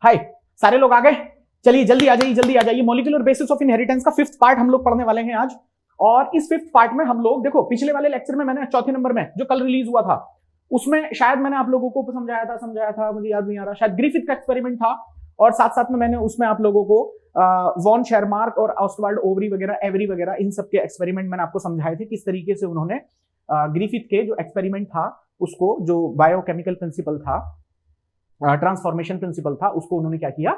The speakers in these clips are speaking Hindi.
हाय, सारे लोग आ गए? चलिए जल्दी आ जाइए। मॉलिक्यूलर बेसिस ऑफ इनहेरिटेंस का 5th पार्ट हम लोग पढ़ने वाले हैं आज। और इस 5th पार्ट में हम लोग देखो, पिछले वाले लेक्चर में मैंने चौथे नंबर में जो कल रिलीज हुआ था उसमें शायद मैंने आप लोगों को समझाया था, मुझे याद नहीं आ रहा, शायद ग्रिफिथ का एक्सपेरिमेंट था। और साथ साथ में मैंने उसमें आप लोगों को वॉन शेरमार्क और ऑस्टवाल्ड ओवरी वगैरह, एवरी वगैरह, इन सब के एक्सपेरिमेंट मैंने आपको समझाए थे किस तरीके से उन्होंने ग्रिफिथ के जो एक्सपेरिमेंट था उसको, जो बायोकेमिकल प्रिंसिपल था, ट्रांसफॉर्मेशन प्रिंसिपल था, उसको उन्होंने क्या किया,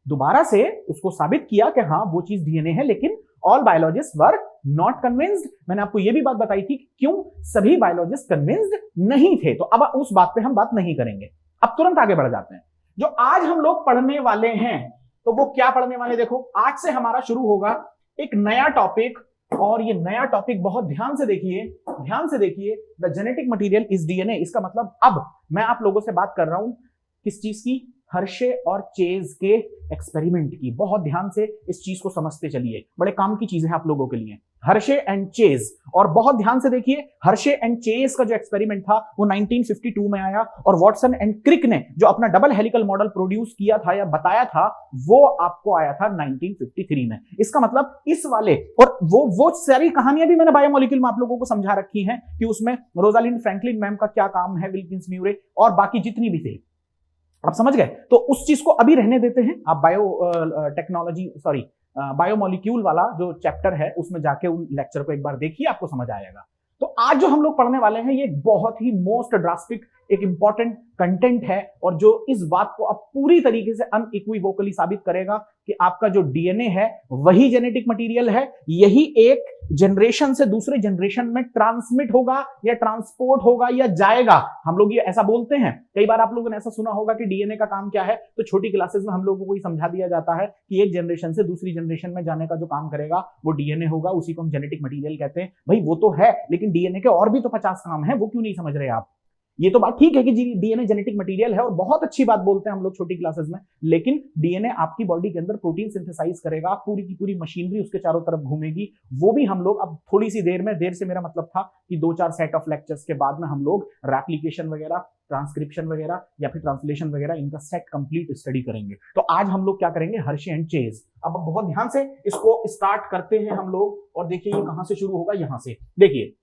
दोबारा से उसको साबित किया कि हाँ वो चीज डीएनए है। लेकिन all biologist were not convinced. मैंने आपको ये भी बात बताई थी कि क्यों सभी बायोलॉजिस्ट कन्विंस्ड नहीं थे। तो अब उस बात पे हम बात नहीं करेंगे। अब तुरंत आगे बढ़ जाते हैं। जो आज हम लोग पढ़ने वाले हैं तो वो क्या पढ़ने वाले, देखो आज से हमारा शुरू होगा एक नया टॉपिक। और ये नया टॉपिक बहुत ध्यान से देखिए, the genetic material is DNA. इसका मतलब अब मैं आप लोगों से बात कर रहा हूं किस चीज की, हर्शे और चेज के एक्सपेरिमेंट की। बहुत ध्यान से इस चीज को समझते चलिए, बड़े काम की चीज है आप लोगों के लिए, हर्शे एंड चेज। और बहुत ध्यान से देखिए, हर्शे एंड चेज का जो एक्सपेरिमेंट था वो 1952 में आया, और वॉटसन एंड क्रिक ने जो अपना डबल हेलिकल मॉडल प्रोड्यूस किया था या बताया था वो आपको आया था 1953 में। इसका मतलब इस वाले, और वो सारी कहानियां भी मैंने बायोमोलिक्यूल में आप लोगों को समझा रखी हैं कि उसमें रोजालिंड फ्रैंकलिन मैम का क्या काम है, विल्किंस म्यूरे और बाकी जितनी भी थे, आप समझ गए। तो उस चीज को अभी रहने देते हैं। आप बायोमोलिक्यूल वाला जो चैप्टर है उसमें जाके उन लेक्चर को एक बार देखिए, आपको समझ आएगा। तो आज जो हम लोग पढ़ने वाले हैं ये बहुत ही मोस्ट ड्रास्टिक एक इंपॉर्टेंट कंटेंट है, और जो इस बात को अब पूरी तरीके से अनइक्विवोकली साबित करेगा कि आपका जो डीएनए है वही जेनेटिक मटेरियल है। यही एक जनरेशन से दूसरे जनरेशन में ट्रांसमिट होगा या ट्रांसपोर्ट होगा या जाएगा। हम लोग ये ऐसा बोलते हैं, कई बार आप लोगों ने ऐसा सुना होगा कि डीएनए का काम क्या है, तो छोटी क्लासेस में हम लोगों को ये समझा दिया जाता है कि एक जनरेशन से दूसरी जनरेशन में जाने का जो काम करेगा वो डीएनए होगा, उसी को हम जेनेटिक मटीरियल कहते हैं। भाई वो तो है, लेकिन डीएनए के और भी तो 50 काम है, वो क्यों नहीं समझ रहे आप। ये तो बात ठीक है कि डीएनए जेनेटिक मटेरियल है और बहुत अच्छी बात बोलते हैं हम लोग छोटी क्लासेस में, लेकिन डीएनए आपकी बॉडी के अंदर प्रोटीन सिंथेसाइज करेगा, पूरी की पूरी मशीनरी उसके चारों तरफ घूमेगी। वो भी हम लोग अब थोड़ी सी देर में, देर से मेरा मतलब था कि 2-4 सेट ऑफ लेक्चर्स के बाद में हम लोग रेप्लिकेशन वगैरह, ट्रांसक्रिप्शन वगैरह या फिर ट्रांसलेशन वगैरह, इनका सेट कंप्लीट स्टडी करेंगे। तो आज हम लोग क्या करेंगे, हर्शे एंड चेज। अब बहुत ध्यान से इसको स्टार्ट करते हैं हम लोग, और देखिए ये कहां से शुरू होगा, यहां से देखिए।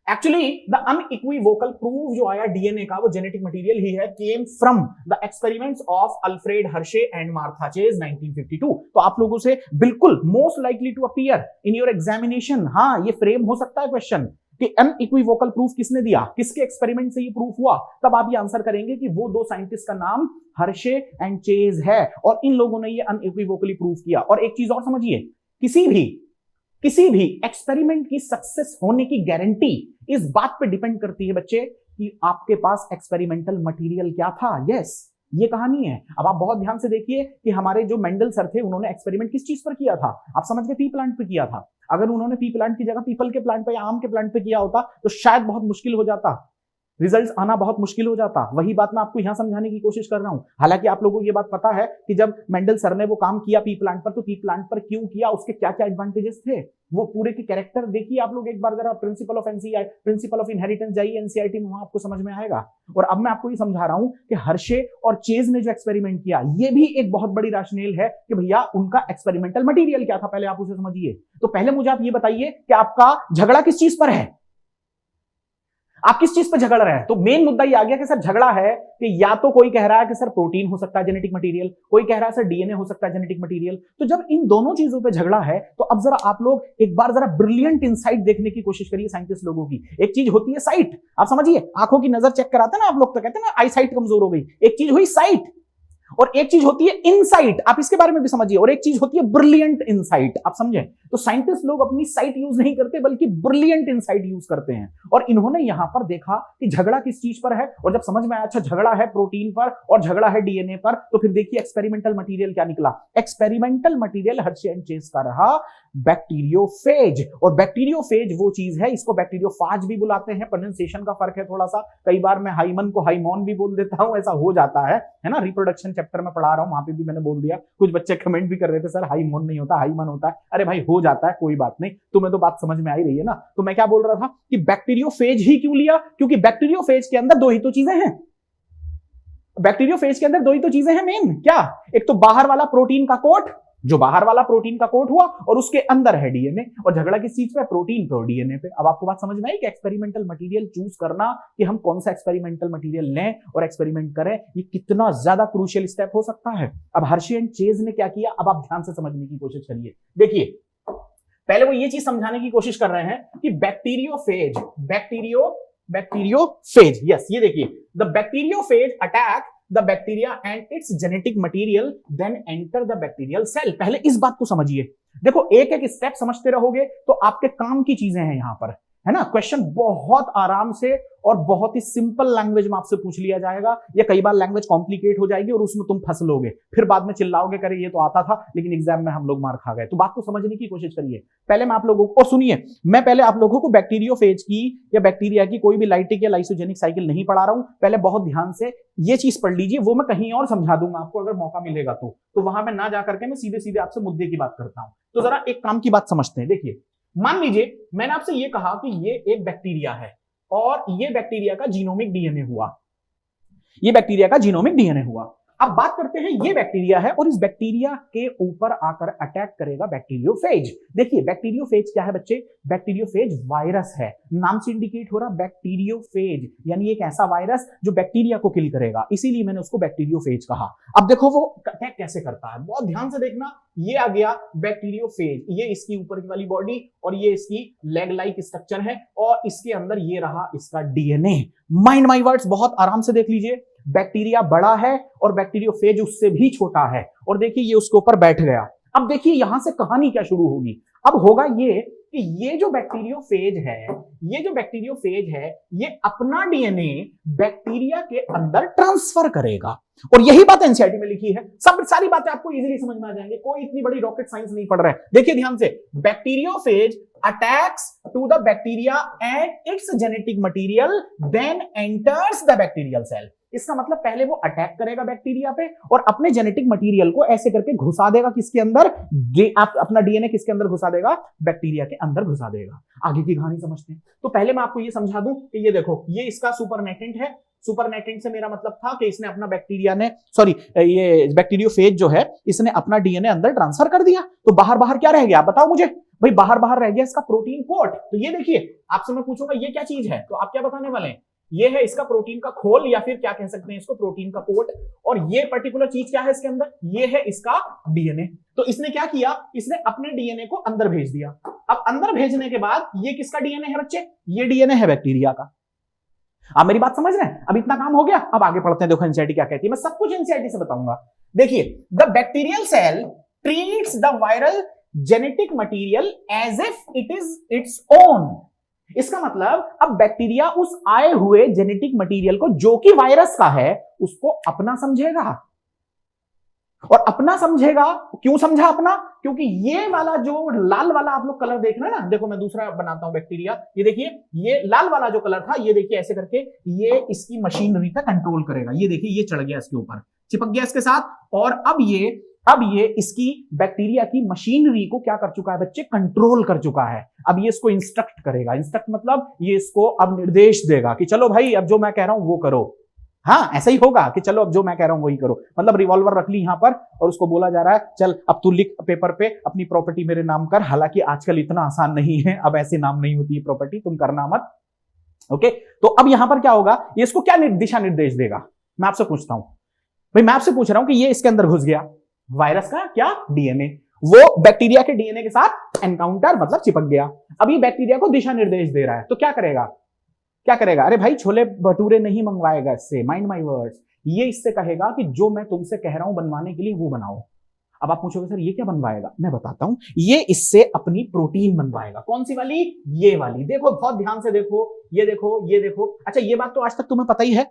एक्चुअली द अनइक्विवोकल प्रूफ जो आया डीएनए का वो जेनेटिक मटेरियल ही है, came from the experiments of Alfred Hershey and Martha Chase 1952। तो आप लोगों से बिल्कुल most likely to appear in your examination, हाँ ये फ्रेम हो सकता है क्वेश्चन कि अनइक्विवोकल प्रूफ किसने दिया, किसके एक्सपेरिमेंट से ये प्रूफ हुआ। तब आप ये आंसर करेंगे कि वो दो साइंटिस्ट का नाम हर्शे एंड चेज है, और इन लोगों ने ये अनइक्विवोकली प्रूफ किया। और एक चीज और समझिए, किसी भी एक्सपेरिमेंट की सक्सेस होने की गारंटी इस बात पे डिपेंड करती है बच्चे कि आपके पास एक्सपेरिमेंटल मटेरियल क्या था। यस, ये कहानी है। अब आप बहुत ध्यान से देखिए कि हमारे जो मेंडल सर थे उन्होंने एक्सपेरिमेंट किस चीज पर किया था, आप समझ गए, पी प्लांट पे किया था। अगर उन्होंने पी प्लांट की जगह पीपल के प्लांट पे या आम के प्लांट पे किया होता तो शायद बहुत मुश्किल हो जाता, रिजल्ट्स आना बहुत मुश्किल हो जाता। वही बात मैं आपको यहां समझाने की कोशिश कर रहा हूं। हालांकि आप लोगों को ये बात पता है कि जब मेंडल सर ने वो काम किया पी प्लांट पर, तो पी प्लांट पर क्यों किया, उसके क्या क्या एडवांटेजेस थे, वो पूरे के कैरेक्टर देखिए आप लोग एक बार जरा। प्रिंसिपल ऑफ इनहेरिटेंस जाइए एनसीईआरटी में, वहां आपको समझ में आएगा। और अब मैं आपको ये समझा रहा हूं कि हर्शे और चेज ने जो एक्सपेरिमेंट किया ये भी एक बहुत बड़ी राशनेल है कि भैया उनका एक्सपेरिमेंटल मटेरियल क्या था, पहले आप उसे समझिए। तो पहले मुझे आप ये बताइए कि आपका झगड़ा किस चीज पर है, आप किस चीज पर झगड़ रहे हैं। तो मेन मुद्दा ये आ गया कि सर झगड़ा है कि या तो कोई कह रहा है कि सर प्रोटीन हो सकता है जेनेटिक मटेरियल, कोई कह रहा है सर डीएनए हो सकता है जेनेटिक मटेरियल। तो जब इन दोनों चीजों पे झगड़ा है तो अब जरा आप लोग एक बार जरा ब्रिलियंट इनसाइट देखने की कोशिश करिए साइंटिस्ट लोगों की। एक चीज होती है साइट, आप समझिए, आंखों की नजर चेक कराते हैं ना आप लोग, तो कहते हैं ना आई साइट कमजोर हो गई। एक चीज हुई साइट, और एक चीज होती है इनसाइट, आप इसके बारे में भी समझिए, और एक चीज होती है ब्रिलियंट इनसाइट, आप समझे। तो साइंटिस्ट लोग अपनी साइट यूज नहीं करते बल्कि ब्रिलियंट इनसाइट यूज करते हैं। और इन्होंने यहां पर देखा कि झगड़ा किस चीज पर है, और जब समझ में आया अच्छा झगड़ा है प्रोटीन पर और झगड़ा है डीएनए पर, तो फिर देखिए एक्सपेरिमेंटल मटेरियल क्या निकला। Experimental material Hershey and chase का रहा बैक्टीरियोफेज। और बैक्टीरियोफेज वो चीज है, इसको बैक्टीरियोफाज भी बुलाते हैं, प्रोनाउंसिएशन का फर्क है थोड़ा सा, कई बार मैं हाइमन को हाइमोन भी बोल देता हूं, ऐसा हो जाता है ना। रिप्रोडक्शन चैप्टर में पढ़ा रहा हूं, वहां पे भी मैंने बोल दिया, कुछ बच्चे कमेंट भी कर रहे थे सर हाइमोन नहीं होता हाइमन होता है। अरे भाई हो जाता है, कोई बात नहीं, तुम्हें तो बात समझ में आ ही रही है ना। तो मैं क्या बोल रहा था कि बैक्टीरियोफेज ही क्यों लिया, क्योंकि बैक्टीरियोफेज के अंदर दो ही तो चीजें हैं, बैक्टीरियोफेज के अंदर दो ही तो चीजें हैं मेन, क्या? एक तो बाहर वाला प्रोटीन का कोट, जो बाहर वाला प्रोटीन का कोट हुआ, और उसके अंदर है डीएनए। और झगड़ा किस चीज पे? प्रोटीन पे और डीएनए पे। अब आपको बात समझ में आई कि एक्सपेरिमेंटल मटेरियल चूज करना, कि हम कौन सा एक्सपेरिमेंटल मटेरियल लें और एक्सपेरिमेंट करें, ये कितना ज्यादा क्रूशियल स्टेप हो सकता है। अब हर्शी एंड चेज ने क्या किया, अब आप ध्यान से समझने की कोशिश करिए। देखिए, पहले वो ये चीज समझाने की कोशिश कर रहे हैं कि बैक्टीरियोफेज, यस, ये देखिए, the bacteriophage attack the bacteria and its genetic material then enter the bacterial cell. पहले इस बात को समझिए। देखो, एक एक स्टेप समझते रहोगे तो आपके काम की चीजें हैं यहां पर, है ना। क्वेश्चन बहुत आराम से और बहुत ही सिंपल लैंग्वेज में आपसे पूछ लिया जाएगा। या कई बार लैंग्वेज कॉम्प्लिकेट हो जाएगी और उसमें तुम फंस लोगे, फिर बाद में चिल्लाओगे, करे ये तो आता था लेकिन एग्जाम में हम लोग मार खा गए। तो बात को समझने की कोशिश करिए। पहले मैं आप लोगों को, सुनिए, मैं पहले आप लोगों को बैक्टीरियोफेज की या बैक्टीरिया की कोई भी लाइटिक या लाइसोजेनिक साइकिल नहीं पढ़ा रहा हूं। पहले बहुत ध्यान से ये चीज पढ़ लीजिए, वो मैं कहीं और समझा दूंगा आपको अगर मौका मिलेगा तो वहां में ना जाकर के मैं सीधे सीधे आपसे मुद्दे की बात करता हूं। तो जरा एक काम की बात समझते हैं। देखिए, मान लीजिए मैंने आपसे ये कहा कि ये एक बैक्टीरिया है और ये बैक्टीरिया का जीनोमिक डीएनए हुआ, ये बैक्टीरिया का जीनोमिक डीएनए हुआ। अब बात करते हैं, ये बैक्टीरिया है और इस बैक्टीरिया के ऊपर आकर अटैक करेगा बैक्टीरियोफेज। देखिए, बैक्टीरियोफेज क्या है बच्चे? बैक्टीरियोफेज वायरस है, नाम से इंडिकेट हो रहा बैक्टीरियोफेज, यानी एक ऐसा वायरस जो बैक्टीरिया को किल करेगा, इसीलिए मैंने उसको बैक्टीरियोफेज कहा। अब देखो वो अटैक कैसे करता है, बहुत ध्यान से देखना। ये आ गया बैक्टीरियोफेज, ये इसकी ऊपर की वाली बॉडी और ये इसकी लेग लाइक स्ट्रक्चर है और इसके अंदर ये रहा इसका डीएनए। माइंड माय वर्ड्स, बहुत आराम से देख लीजिए। बैक्टीरिया बड़ा है और बैक्टीरियोफेज उससे भी छोटा है, और देखिए ये उसके ऊपर बैठ गया। अब देखिए यहां से कहानी क्या शुरू होगी। अब होगा ये कि ये जो बैक्टीरियोफेज है, ये अपना डीएनए बैक्टीरिया के अंदर ट्रांसफर करेगा। और यही बात एनसीईआरटी में लिखी है। सब सारी बातें आपको इजीली समझ में आ जाएंगे, कोई इतनी बड़ी रॉकेट साइंस नहीं पढ़ रहे हैं। देखिए ध्यान से, bacteriophage attacks to the bacteria and its genetic material then enters the bacterial cell. इसका मतलब पहले वो अटैक करेगा बैक्टीरिया पे और अपने जेनेटिक मटेरियल को ऐसे करके घुसा देगा किसके अंदर, अपना डीएनए किसके अंदर घुसा देगा, बैक्टीरिया के अंदर घुसा देगा। आगे की कहानी समझते हैं। तो पहले मैं आपको ये समझा दूं कि ये देखो, ये इसका सुपरनेटेंट है। सुपरनेटेंट से मेरा मतलब था कि इसने अपना ये बैक्टीरियोफेज जो है, इसने अपना डीएनए अंदर ट्रांसफर कर दिया। तो बाहर बाहर क्या रह गया, आप बताओ मुझे भाई। बाहर बाहर रह गया इसका प्रोटीन कोट। तो ये देखिए, आपसे मैं पूछूंगा ये क्या चीज है, तो आप क्या बताने वाले हैं? ये है इसका प्रोटीन का खोल, या फिर क्या कह सकते हैं इसको, प्रोटीन का कोट। और ये पर्टिकुलर चीज क्या है इसके अंदर, ये है इसका डीएनए। तो इसने क्या किया, इसने अपने डीएनए को अंदर भेज दिया। अब अंदर भेजने के बाद ये किसका डीएनए है बच्चे, ये डीएनए है बैक्टीरिया का। आप मेरी बात समझ रहे हैं? अब इतना काम हो गया, अब आगे पढ़ते हैं। देखो एनसीईआरटी क्या कहती है, मैं सब कुछ एनसीईआरटी से बताऊंगा। देखिए, the bacterial cell treats the viral genetic material as if it is its own. इसका मतलब अब बैक्टीरिया उस आए हुए जेनेटिक मटेरियल को, जो कि वायरस का है, उसको अपना समझेगा। और अपना समझेगा, क्यों समझा अपना? क्योंकि ये वाला जो लाल वाला आप लोग कलर देख रहे हैं ना, देखो मैं दूसरा बनाता हूं बैक्टीरिया। ये देखिए, ये लाल वाला जो कलर था, ये देखिए ऐसे करके ये इसकी मशीनरी का कंट्रोल करेगा। ये देखिए, ये चढ़ गया इसके ऊपर, चिपक गया इसके साथ। और अब ये इसकी बैक्टीरिया की मशीनरी को क्या कर चुका है बच्चे, कंट्रोल कर चुका है। अब ये इसको इंस्ट्रक्ट करेगा। इंस्ट्रक्ट मतलब ये इसको अब निर्देश देगा कि चलो भाई, अब जो मैं कह रहा हूं वो करो। हाँ, ऐसा ही होगा कि चलो अब जो मैं कह रहा हूं वही करो। मतलब रिवॉल्वर रख ली यहां पर और उसको बोला जा रहा है, चल अब तू लिख पेपर पे अपनी प्रॉपर्टी मेरे नाम कर। हालांकि आजकल इतना आसान नहीं है, अब ऐसे नाम नहीं होती है प्रॉपर्टी, तुम करना मत। ओके, तो अब यहां पर क्या होगा, ये इसको क्या दिशा निर्देश देगा, मैं आपसे पूछता हूं भाई। मैं आपसे पूछ रहा हूं कि ये इसके अंदर घुस गया, वायरस का क्या डीएनए, वो बैक्टीरिया के डीएनए के साथ एनकाउंटर मतलब चिपक गया। अब ये बैक्टीरिया को दिशा निर्देश दे रहा है, तो क्या करेगा, क्या करेगा? अरे भाई, छोले भटूरे नहीं मंगवाएगा इससे, माइंड माय वर्ड्स। ये इससे कहेगा कि जो मैं तुमसे कह रहा हूं बनवाने के लिए वो बनाओ। अब आप पूछोगे सर ये क्या बनवाएगा, मैं बताता हूं। ये इससे अपनी प्रोटीन बनवाएगा। कौन सी वाली? ये वाली। देखो बहुत ध्यान से देखो, ये देखो, ये देखो। अच्छा, ये बात तो आज तक तुम्हें पता ही है,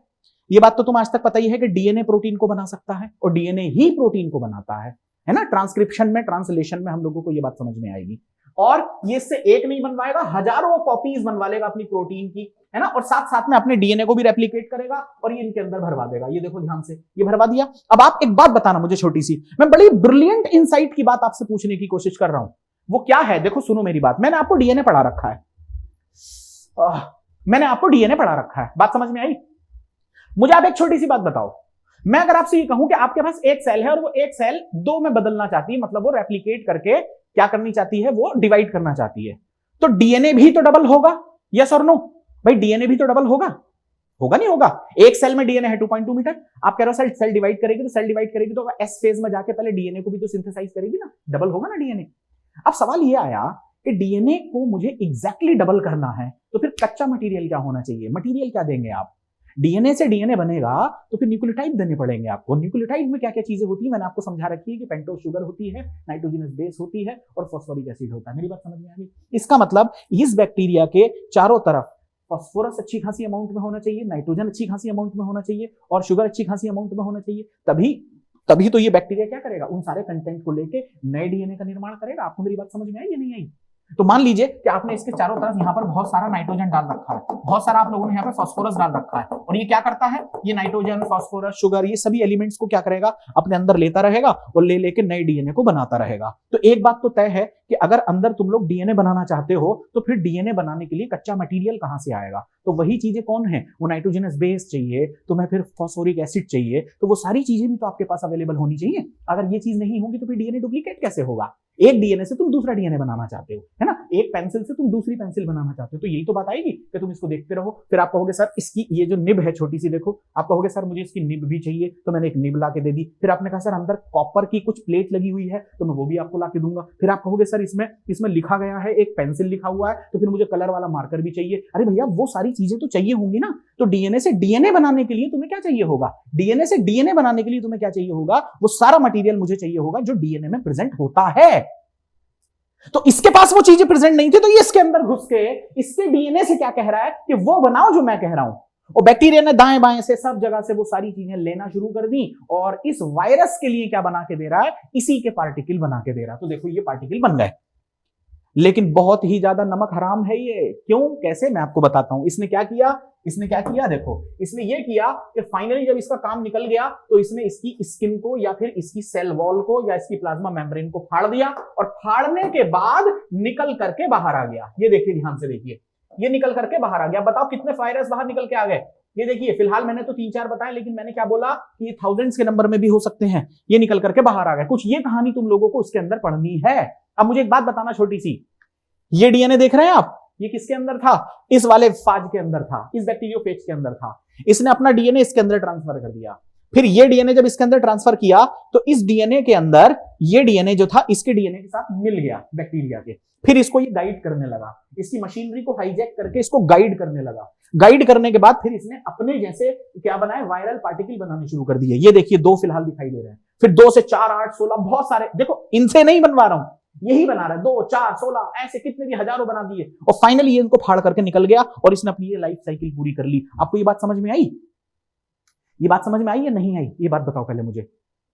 ये बात तो तुम आज तक पता ही है कि डीएनए प्रोटीन को बना सकता है और डीएनए ही प्रोटीन को बनाता है ना। ट्रांसक्रिप्शन में, ट्रांसलेशन में हम लोगों को ये बात समझ में आएगी। और ये इससे एक नहीं बनवाएगा, हजारों कॉपीज बनवा लेगा अपनी प्रोटीन की, है ना। और साथ साथ में अपने डीएनए को भी रेप्लिकेट करेगा और ये इनके अंदर भरवा देगा। ये देखो ध्यान से, ये भरवा दिया। अब आप एक बात बताना मुझे छोटी सी, मैं बड़ी ब्रिलियंट इनसाइट की बात आपसे पूछने की कोशिश कर रहा हूं। वो क्या है? देखो सुनो मेरी बात, मैंने आपको डीएनए पढ़ा रखा है, मैंने आपको डीएनए पढ़ा रखा है, बात समझ में आई? मुझे आप एक छोटी सी बात बताओ, मैं अगर आपसे ये कहूं कि आपके पास एक सेल है और वो एक सेल दो में बदलना चाहती है, मतलब वो रेप्लिकेट करके क्या करनी चाहती है, वो डिवाइड करना चाहती है, तो डीएनए भी तो डबल होगा, यस और नो? भाई डीएनए भी तो डबल होगा, होगा नहीं होगा? एक सेल में डीएनए है 2.2 मीटर, आप कह रहे हो सेल डिवाइड करेगी, तो सेल डिवाइड करेगी तो एस फेज में जाके पहले डीएनए को भी तो सिंथेसाइज करेगी ना, डबल होगा ना डीएनए। अब सवाल ये आया कि डीएनए को मुझे एग्जैक्टली डबल करना है, तो फिर कच्चा मटेरियल क्या होना चाहिए? मटेरियल क्या देंगे आप? डीएनए से डीएनए बनेगा तो फिर न्यूक्लियोटाइड देने पड़ेंगे आपको। न्यूक्लियोटाइड में क्या क्या चीजें होती है मैंने आपको समझा रखी है कि पेंटोज शुगर होती है, नाइट्रोजनस बेस होती है और फॉस्फोरिक एसिड होता है। मेरी बात समझ में आ गई? इसका मतलब इस बैक्टीरिया के चारों तरफ फॉस्फोरस अच्छी खासी अमाउंट में होना चाहिए, नाइट्रोजन अच्छी खासी अमाउंट में होना चाहिए और शुगर अच्छी खासी अमाउंट में होना चाहिए, तभी तो ये बैक्टीरिया क्या करेगा, उन सारे कंटेंट को लेके नए डीएनए का निर्माण करेगा। आपको मेरी बात समझ में आई या नहीं आई? तो मान लीजिए कि आपने इसके चारों तरफ यहाँ पर बहुत सारा नाइट्रोजन डाल रखा है, बहुत सारा आप लोगों ने यहाँ पे फॉस्फोरस डाल रखा है, और ये क्या करता है, ये नाइट्रोजन, फॉस्फोरस, शुगर, ये सभी एलिमेंट्स को क्या करेगा, अपने अंदर लेता रहेगा और ले लेके नए डीएनए को बनाता रहेगा। तो एक बात तो तय है कि अगर अंदर तुम लोग डीएनए बनाना चाहते हो तो फिर डीएनए बनाने के लिए कच्चा मटेरियल कहां से आएगा? तो वही चीजें कौन है, वो नाइट्रोजनस बेस चाहिए, तुम्हें फिर फॉस्फोरिक एसिड चाहिए, तो वो सारी चीजें भी तो आपके पास अवेलेबल होनी चाहिए। अगर ये चीज नहीं होगी तो फिर डीएनए डुप्लीकेट कैसे होगा? एक डीएनए से तुम दूसरा डीएनए बनाना चाहते हो, है ना, एक पेंसिल से तुम दूसरी पेंसिल बनाना चाहते हो, तो यही तो बात आएगी कि तुम इसको देखते रहो। फिर आप कहोगे सर इसकी ये जो निब है छोटी सी, देखो, आप कहोगे सर मुझे इसकी निब भी चाहिए, तो मैंने एक निब ला के दे दी। फिर आपने कहा सर अंदर कॉपर की कुछ प्लेट लगी हुई है, तो मैं वो भी आपको ला के दूंगा। फिर आप कहोगे सर इसमें लिखा गया है, एक पेंसिल लिखा हुआ है, तो फिर मुझे कलर वाला मार्कर भी चाहिए। अरे भैया वो सारी चीजें तो चाहिए होंगी ना। तो डीएनए से डीएनए बनाने के लिए तुम्हें क्या चाहिए होगा? डीएनए से डीएनए बनाने के लिए तुम्हें क्या चाहिए होगा? वो सारा मटेरियल मुझे चाहिए होगा जो डीएनए में प्रेजेंट होता है। तो इसके पास वो चीजें प्रेजेंट नहीं थी, तो ये इसके अंदर घुस के इसके डीएनए से क्या कह रहा है कि वो बनाओ जो मैं कह रहा हूं। और बैक्टीरिया ने दाएं बाएं से सब जगह से वो सारी चीजें लेना शुरू कर दी और इस वायरस के लिए क्या बना के दे रहा है, इसी के पार्टिकल बना के दे रहा है। तो देखो ये पार्टिकल बन गए, लेकिन बहुत ही ज्यादा नमक हराम है ये। क्यों, कैसे, मैं आपको बताता हूं। इसने क्या किया, देखो, इसने ये किया कि फाइनली जब इसका काम निकल गया तो इसने इसकी स्किन को या फिर इसकी सेल वॉल को या इसकी प्लाज्मा मेम्ब्रेन को फाड़ दिया, और फाड़ने के बाद निकल करके बाहर आ गया। ये देखिए, ध्यान से देखिए, ये निकल करके बाहर आ गया। बताओ कितने वायरस बाहर निकल के आ गए? ये देखिए, फिलहाल मैंने तो 3-4 बताए, लेकिन मैंने क्या बोला कि ये थाउजेंड्स के नंबर में भी हो सकते हैं। ये निकल करके बाहर आ गए। कुछ ये कहानी तुम लोगों को इसके अंदर पढ़नी है। अब मुझे एक बात बताना छोटी सी, ये डीएनए देख रहे हैं आप, ये किसके अंदर था? इस वाले फाज के अंदर था, इस बैक्टीरियोफेज के अंदर था। इसने अपना डीएनए इसके अंदर ट्रांसफर कर दिया। फिर ये डीएनए जब इसके अंदर ट्रांसफर किया तो इस डीएनए के अंदर ये डीएनए जो था इसके डीएनए के साथ मिल गया बैक्टीरिया के। फिर इसको ये गाइड करने लगा, इसकी मशीनरी को हाईजैक करके इसको गाइड करने लगा। गाइड करने के बाद फिर इसने अपने जैसे क्या बनाए, वायरल पार्टिकल बनाने शुरू कर दिए। ये देखिए 2 फिलहाल दिखाई दे रहे हैं, फिर 2 से 4, 8, 16, बहुत सारे, देखो इनसे नहीं बनवा रहा हूं, यही बना रहा है। 2, 4, 16 ऐसे कितने भी हजारों बना दिए, और फाइनली ये इनको फाड़ करके निकल गया और इसने अपनी ये लाइफ साइकिल पूरी कर ली। आपको ये बात समझ में आई? ये बात समझ में आई या नहीं आई? ये बात बताओ पहले मुझे,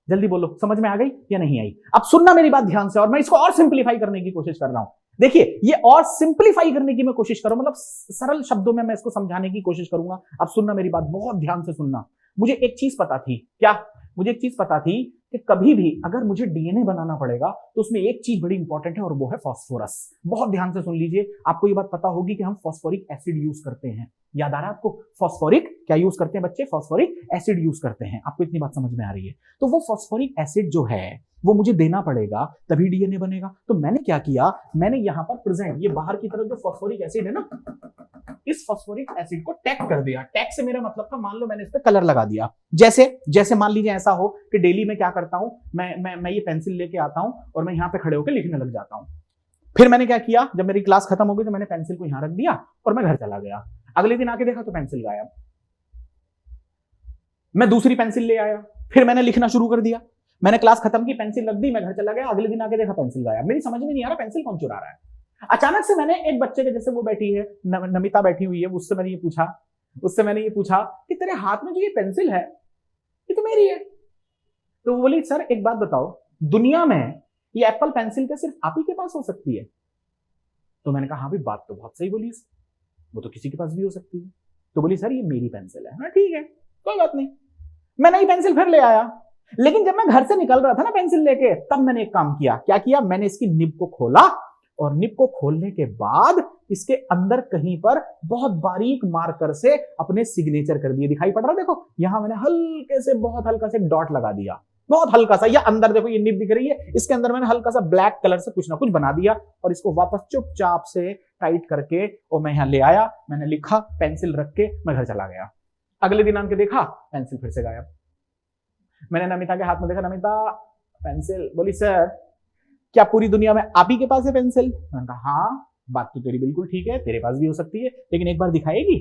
जल्दी बोलो, समझ में आ गई या नहीं आई? अब सुनना मेरी बात ध्यान से, और मैं इसको और सिंप्लीफाई करने की कोशिश कर रहा हूं। देखिए, ये और सिंप्लीफाई करने की मैं कोशिश करूं, मतलब सरल शब्दों में मैं इसको समझाने की कोशिश करूंगा। अब सुनना मेरी बात, बहुत ध्यान से सुनना। मुझे एक चीज पता थी, क्या? मुझे एक चीज पता थी कि कभी भी अगर मुझे डीएनए बनाना पड़ेगा तो उसमें एक चीज बड़ी इंपॉर्टेंट है, और वो है फॉस्फोरस। बहुत ध्यान से सुन लीजिए, आपको ये बात पता होगी कि हम फॉस्फोरिक एसिड यूज करते हैं। याद आ रहा है आपको? फॉस्फोरिक क्या यूज करते हैं बच्चे? फॉस्फोरिक एसिड यूज करते हैं। आपको इतनी बात समझ में आ रही है? तो वो फॉस्फोरिक एसिड जो है वो मुझे देना पड़ेगा, तभी डीएनए बनेगा। तो मैंने क्या किया, मैंने यहां पर प्रेजेंट ये बाहर की तरफ जो फॉस्फोरिक एसिड है ना, इस फॉस्फोरिक एसिड को टैग कर दिया। टैग से मेरा मतलब था, मान लो मैंने इस पे कलर लगा दिया। जैसे मान लीजिए ऐसा हो कि डेली में क्या करता हूं, मैं ये पेंसिल लेके आता हूं और मैं यहां पे खड़े होकर लिखने लग जाता हूं। फिर मैंने क्या किया, जब मेरी क्लास खत्म हो गई तो मैंने पेंसिल को यहां रख दिया और मैं घर चला गया। अगले दिन आके देखा तो पेंसिल गायब। मैं दूसरी पेंसिल ले आया, फिर मैंने लिखना शुरू कर दिया। मैंने क्लास खत्म की, पेंसिल रख दी, मैं घर चला गया। अगले दिन आके देखा पेंसिल गायब। मेरी समझ में नहीं आ रहा पेंसिल कौन चुरा रहा है। अचानक से मैंने एक बच्चे के, जैसे वो बैठी है, नमिता बैठी हुई है, उससे मैंने ये पूछा कि तेरे हाथ में जो ये पेंसिल है ये तो मेरी है। तो वो बोली सर एक बात बताओ, दुनिया में ये एप्पल पेंसिल क्या सिर्फ आप ही के पास हो सकती है? तो मैंने कहा हाँ भाई, बात तो बहुत सही बोली, वो तो किसी के पास भी हो सकती है। तो बोली सर ये मेरी पेंसिल है। हाँ ठीक है, कोई बात नहीं। मैं नई पेंसिल फिर ले आया, लेकिन जब मैं घर से निकल रहा था ना पेंसिल लेके, तब मैंने एक काम किया। क्या किया? मैंने इसकी निब को खोला और निब को खोलने के बाद इसके अंदर कहीं पर बहुत बारीक मार्कर से अपने सिग्नेचर कर दिए। दिखाई पड़ रहा है? देखो यहां मैंने हल्के से, बहुत हल्का से डॉट लगा दिया, बहुत हल्का सा। या अंदर देखो ये निब दिख रही है, इसके अंदर मैंने हल्का सा ब्लैक कलर से कुछ ना कुछ बना दिया और इसको वापस चुपचाप से टाइट करके और मैं यहां ले आया। मैंने लिखा, पेंसिल रख के मैं घर चला गया। अगले दिन आके देखा, पेंसिल फिर से गायब। मैंने नमिता के हाथ में देखा, नमिता पेंसिल। बोली सर क्या पूरी दुनिया में आप ही के पास है पेंसिल? मैंने कहा हाँ, बात तो तेरी बिल्कुल ठीक है, तेरे पास भी हो सकती है, लेकिन एक बार दिखाएगी?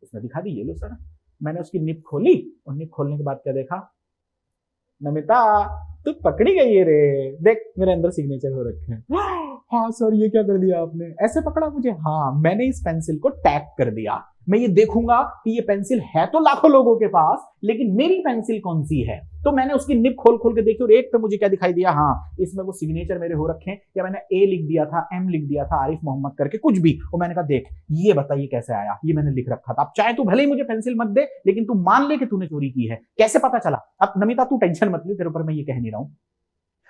उसने दिखा दी, ये लो सर। मैंने उसकी निब खोली और निब खोलने के बाद क्या देखा, नमिता तू पकड़ी गई है रे, देख मेरे अंदर सिग्नेचर हो रखे हैं। हाँ सर ये क्या कर दिया आपने? ऐसे पकड़ा मुझे? हाँ, मैंने इस पेंसिल को टैग कर दिया। मैं ये देखूंगा कि ये पेंसिल है तो लाखों लोगों के पास, लेकिन मेरी पेंसिल कौन सी है। तो मैंने उसकी निब खोल खोल के देखी और एक पे मुझे क्या दिखाई दिया, हाँ इसमें वो सिग्नेचर मेरे हो रखे हैं, या मैंने ए लिख दिया था, एम लिख दिया था, आरिफ मोहम्मद करके कुछ भी। और मैंने कहा देख ये बताइए कैसे आया, ये मैंने लिख रखा था। अब चाहे तू भले ही मुझे पेंसिल मत दे, लेकिन तू मान ले कि तूने चोरी की है। कैसे पता चला? अब नमिता तू टेंशन मत ले, तेरे ऊपर मैं ये कह नहीं रहा हूं,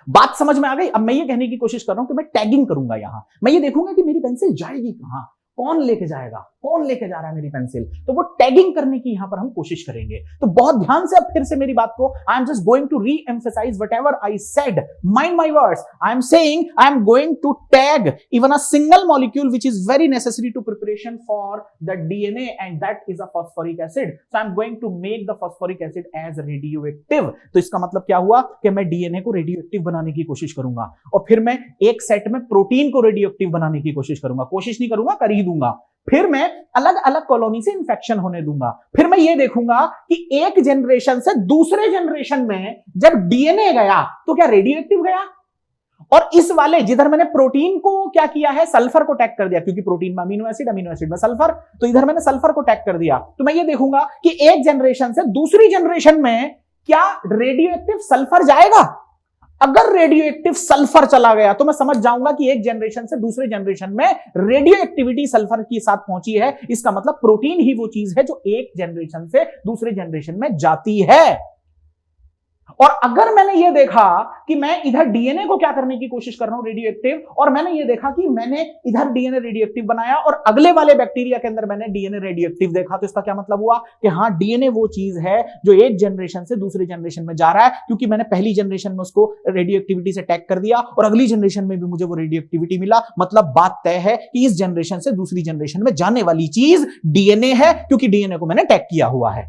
बात समझ में आ गई। अब मैं ये कहने की कोशिश कर रहा हूं कि मैं टैगिंग करूंगा यहां, मैं ये देखूंगा कि मेरी पेंसिल जाएगी कहां, कौन लेके जाएगा, कौन लेके जा रहा है मेरी पेंसिल। तो वो टैगिंग करने की यहां पर हम कोशिश करेंगे। तो बहुत ध्यान से अब फिर से मेरी बात को, I am just going to reemphasize whatever I said, mind my words. I am saying I am going to tag even a single molecule which is very necessary to preparation for the DNA and that is a phosphoric acid. So I am going to make the phosphoric acid as radioactive. तो इसका मतलब क्या हुआ कि मैं डीएनए को रेडियोएक्टिव बनाने की कोशिश करूंगा, और फिर मैं एक सेट में प्रोटीन को रेडियोएक्टिव बनाने की कोशिश करूंगा। कोशिश नहीं करूंगा, कर ही दूंगा। फिर मैं अलग अलग कॉलोनी से इंफेक्शन होने दूंगा। फिर मैं ये देखूंगा कि एक जनरेशन से दूसरे जनरेशन में जब डीएनए गया तो क्या रेडियोएक्टिव गया, और इस वाले जिधर मैंने प्रोटीन को क्या किया है, सल्फर को टैग कर दिया, क्योंकि प्रोटीन में अमीनो एसिड में सल्फर, तो इधर मैंने सल्फर को टैग कर दिया। तो मैं ये देखूंगा कि एक जनरेशन से दूसरी जनरेशन में क्या रेडियोएक्टिव सल्फर जाएगा। अगर रेडियोएक्टिव सल्फर चला गया तो मैं समझ जाऊंगा कि एक जनरेशन से दूसरे जनरेशन में रेडियोएक्टिविटी सल्फर के साथ पहुंची है। इसका मतलब प्रोटीन ही वो चीज है जो एक जनरेशन से दूसरे जनरेशन में जाती है। और अगर मैंने ये देखा कि मैं इधर डीएनए को क्या करने की कोशिश कर रहा हूं, रेडियोएक्टिव, और मैंने ये देखा कि मैंने इधर डीएनए रेडियोएक्टिव बनाया और अगले वाले बैक्टीरिया के अंदर मैंने डीएनए रेडियोएक्टिव देखा, तो इसका क्या मतलब हुआ कि हाँ डीएनए वो चीज है जो एक जनरेशन से दूसरे जनरेशन में जा रहा है, क्योंकि मैंने पहली जनरेशन में उसको रेडियोएक्टिविटी से टैग कर दिया और अगली जनरेशन में भी मुझे वो रेडियोएक्टिविटी मिला। मतलब बात तय है कि इस जनरेशन से दूसरी जनरेशन में जाने वाली चीज डीएनए है, क्योंकि डीएनए को मैंने टैग किया हुआ है।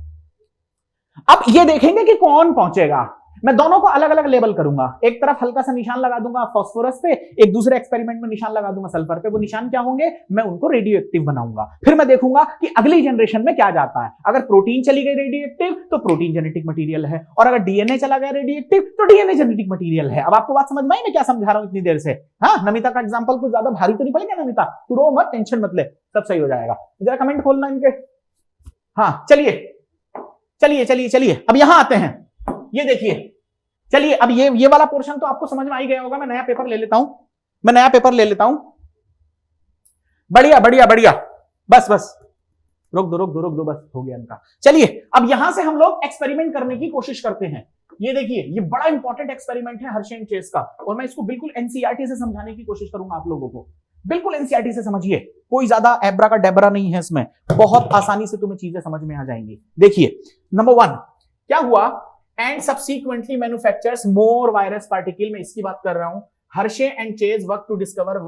अब ये देखेंगे कि कौन पहुंचेगा। मैं दोनों को अलग अलग लेबल करूंगा, एक तरफ हल्का सा निशान लगा दूंगा फास्फोरस पे, एक दूसरे एक्सपेरिमेंट में निशान लगा दूंगा सल्फर पे। वो निशान क्या होंगे, मैं उनको रेडियोएक्टिव बनाऊंगा। फिर मैं देखूंगा कि अगली जनरेशन में क्या जाता है। अगर प्रोटीन चली गई रेडियोएक्टिव तो प्रोटीन जेनेटिक मटेरियल है, और अगर डीएनए चला गया रेडियोएक्टिव तो डीएनए जेनेटिक मटेरियल है। अब आपको बात समझ में आई मैं क्या समझा रहा हूं इतनी देर से? हाँ, नमिता का एग्जाम्पल कुछ ज्यादा भारी तो नहीं पड़ेगा नमिता, तू रो मत, टेंशन मत ले, सब सही हो जाएगा। जरा कमेंट खोलना इनके। हाँ चलिए चलिए चलिए चलिए, अब यहां आते हैं, ये देखिए। चलिए अब ये वाला पोर्शन तो आपको समझ में आ ही गया होगा। मैं नया पेपर ले लेता हूं, बढ़िया बढ़िया बढ़िया, बस रोक दो, बस हो गया इनका। चलिए अब यहां से हम लोग एक्सपेरिमेंट करने की कोशिश करते हैं। ये देखिए, ये बड़ा इंपॉर्टेंट एक्सपेरिमेंट है हर्शे एंड चेस का, और मैं इसको बिल्कुल एनसीईआरटी से समझाने की कोशिश करूंगा आप लोगों को। बिल्कुल एनसीईआरटी से समझिए, कोई ज्यादा एब्रा का डेबरा नहीं है इसमें, बहुत आसानी से तुम्हें चीजें समझ में आ जाएंगी। देखिए नंबर 1 क्या हुआ, and subsequently manufactures more virus particle. मैं इसकी बात कर रहा हूं। Hershey and Chase work to discover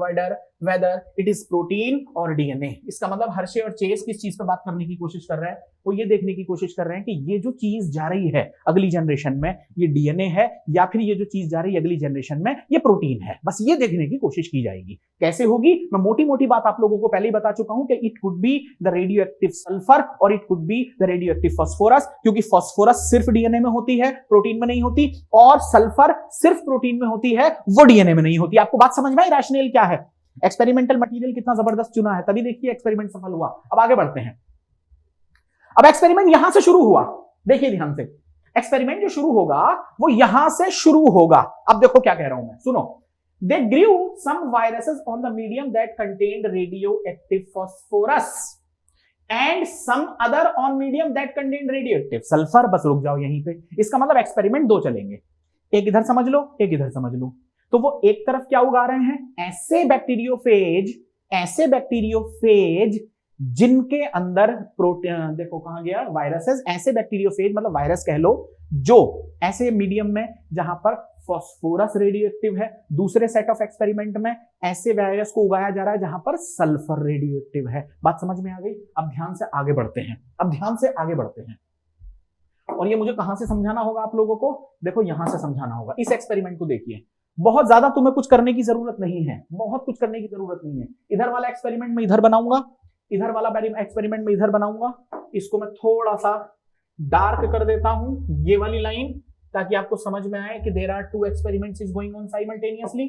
whether it is protein और डीएनए। इसका मतलब हर्शे और चेस किस चीज पे बात करने की कोशिश कर रहे हैं, वो ये देखने की कोशिश कर रहे हैं कि ये जो चीज जा रही है अगली जनरेशन में ये डीएनए है, या फिर ये जो चीज जा रही है अगली जनरेशन में ये प्रोटीन है। बस ये देखने की कोशिश की जाएगी। कैसे होगी, मैं मोटी मोटी बात आप लोगों को पहले ही बता चुका हूं कि it could be the radioactive sulphur और it could be the radioactive phosphorus, क्योंकि फास्फोरस सिर्फ डीएनए में होती है, प्रोटीन में नहीं होती, और सल्फर सिर्फ प्रोटीन में होती है, वो डीएनए में नहीं होती। आपको बात समझ में आई रैशनल क्या है? एक्सपेरिमेंटल मटेरियल कितना जबरदस्त चुना है, तभी देखिए एक्सपेरिमेंट सफल हुआ। अब आगे बढ़ते हैं। अब एक्सपेरिमेंट यहां से शुरू हुआ, देखिए ध्यान से, एक्सपेरिमेंट जो शुरू होगा वो यहां से शुरू होगा। अब देखो क्या कह रहा हूं मैं, सुनो। They grew some viruses on the medium that contained radioactive phosphorus and some other on medium that contained radioactive sulfur। बस रुक जाओ यहीं पे। इसका मतलब एक्सपेरिमेंट 2 चलेंगे, एक इधर समझ लो, एक इधर समझ लो। तो वो एक तरफ क्या उगा रहे हैं, ऐसे बैक्टीरियोफेज जिनके अंदर प्रोटीन, देखो कहां गया वायरसेस, ऐसे बैक्टीरियोफेज मतलब वायरस कह लो, जो ऐसे मीडियम में जहां पर फास्फोरस रेडियो एक्टिव है। दूसरे सेट ऑफ एक्सपेरिमेंट में ऐसे वायरस को उगाया जा रहा है जहां पर सल्फर रेडियो एक्टिव है। बात समझ में आ गई? अब ध्यान से आगे बढ़ते हैं, और ये मुझे कहां से समझाना होगा आप लोगों को, देखो यहां से समझाना होगा। इस एक्सपेरिमेंट को देखिए, बहुत ज्यादा तुम्हें कुछ करने की जरूरत नहीं है, इधर वाला एक्सपेरिमेंट में इधर बनाऊंगा, इधर वाला एक्सपेरिमेंट में इधर बनाऊंगा। इसको मैं थोड़ा सा डार्क कर देता हूं, ये वाली लाइन, ताकि आपको समझ में आए कि there are 2 experiments is going on simultaneously.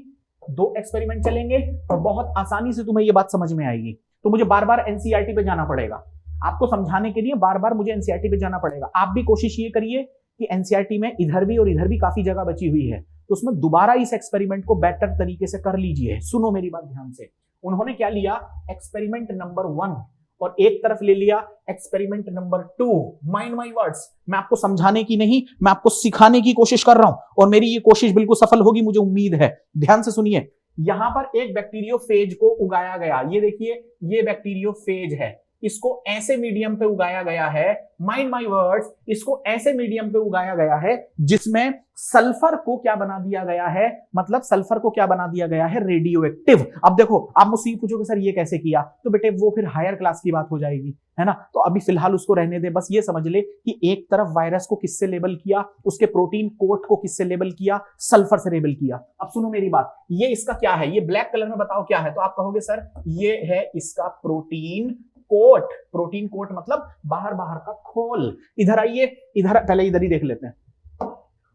2 experiment चलेंगे और बहुत आसानी से तुम्हें ये बात समझ में आएगी। तो मुझे बार बार एनसीईआरटी पे जाना पड़ेगा आपको समझाने के लिए, बार बार मुझे एनसीईआरटी पे जाना पड़ेगा। आप भी कोशिश ये करिए कि एनसीईआरटी में इधर भी और इधर भी काफी जगह बची हुई है, तो उसमें दोबारा इस एक्सपेरिमेंट को बेटर तरीके से कर लीजिए। सुनो मेरी बात ध्यान से। उन्होंने क्या लिया, एक्सपेरिमेंट नंबर 1 और एक तरफ ले लिया experiment number 2। Mind my words, मैं आपको समझाने की नहीं, मैं आपको सिखाने की कोशिश कर रहा हूं, और मेरी ये कोशिश बिल्कुल सफल होगी, मुझे उम्मीद है। ध्यान से सुनिए, यहां पर एक बैक्टीरियोफेज को उगाया गया, ये देखिए ये बैक्टीरियोफेज है, इसको ऐसे मीडियम पे उगाया गया है, माइंड माय वर्ड्स, इसको ऐसे मीडियम पे उगाया गया है जिसमें सल्फर को क्या बना दिया गया है, मतलब सल्फर को क्या बना दिया गया है, रेडियो एक्टिव। अब देखो, आप मुझसे ये पूछोगे सर ये कैसे किया, तो बेटे वो फिर हायर क्लास की बात हो जाएगी, है ना। तो अभी फिलहाल उसको रहने दे, बस ये समझ ले कि एक तरफ वायरस को किससे लेबल किया, उसके प्रोटीन कोट को किससे लेबल किया, सल्फर से लेबल किया। अब सुनो मेरी बात, ये इसका क्या है, ये ब्लैक कलर में बताओ क्या है, तो आप कहोगे सर ये है इसका प्रोटीन कोट। प्रोटीन कोट मतलब बाहर बाहर का खोल। इधर आइए, इधर पहले इधर ही देख लेते हैं।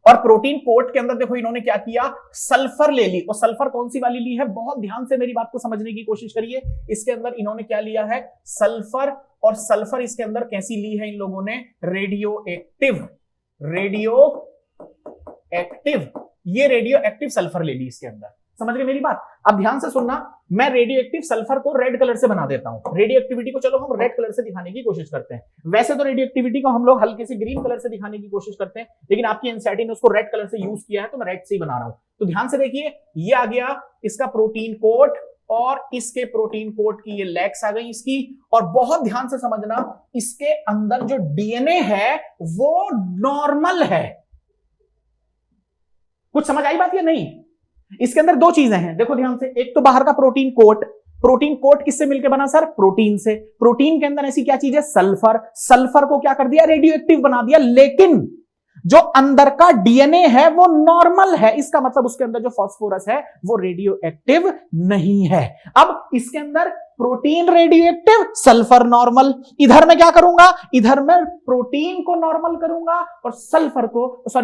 और प्रोटीन कोट के अंदर देखो इन्होंने क्या किया, सल्फर ले ली। और सल्फर कौन सी वाली ली है, बहुत ध्यान से मेरी बात को समझने की कोशिश करिए। इसके अंदर इन्होंने क्या लिया है, सल्फर, और सल्फर इसके अंदर कैसी ली है इन लोगों ने, रेडियो एक्टिव। ये रेडियो एक्टिव सल्फर ले ली इसके अंदर। समझ गए मेरी बात? अब ध्यान से सुनना, मैं रेडियो एक्टिव सल्फर को रेड कलर से बना देता हूं। रेडियो एक्टिविटी को चलो हम रेड कलर से दिखाने की कोशिश करते हैं। वैसे तो रेडियो एक्टिविटी को हम लोग हल्के से ग्रीन कलर से दिखाने की कोशिश करते हैं, लेकिन आपकी एनसीईआरटी ने उसको रेड कलर से यूज किया है, तो मैं रेड से ही बना रहा हूं। तो ध्यान से देखिए, ये आ गया इसका प्रोटीन कोट, और इसके प्रोटीन कोट की ये लेग्स आ गई इसकी। और बहुत ध्यान से समझना, इसके अंदर जो डीएनए है वो नॉर्मल है। कुछ समझ आई बात या नहीं? इसके अंदर 2 चीजें हैं, देखो ध्यान से। एक तो बाहर का प्रोटीन कोट किससे मिलकर बना सर, प्रोटीन से। प्रोटीन के अंदर ऐसी क्या चीज है, सल्फर। सल्फर को क्या कर दिया, रेडियो एक्टिव बना दिया। लेकिन जो अंदर का डीएनए है वो नॉर्मल है, इसका मतलब उसके अंदर जो फास्फोरस है वो रेडियो एक्टिव नहीं है। अब इसके अंदर protein radio active, sulphur normal. इधर मैं क्या करूंगा, इधर मैं प्रोटीन को नॉर्मल करूंगा और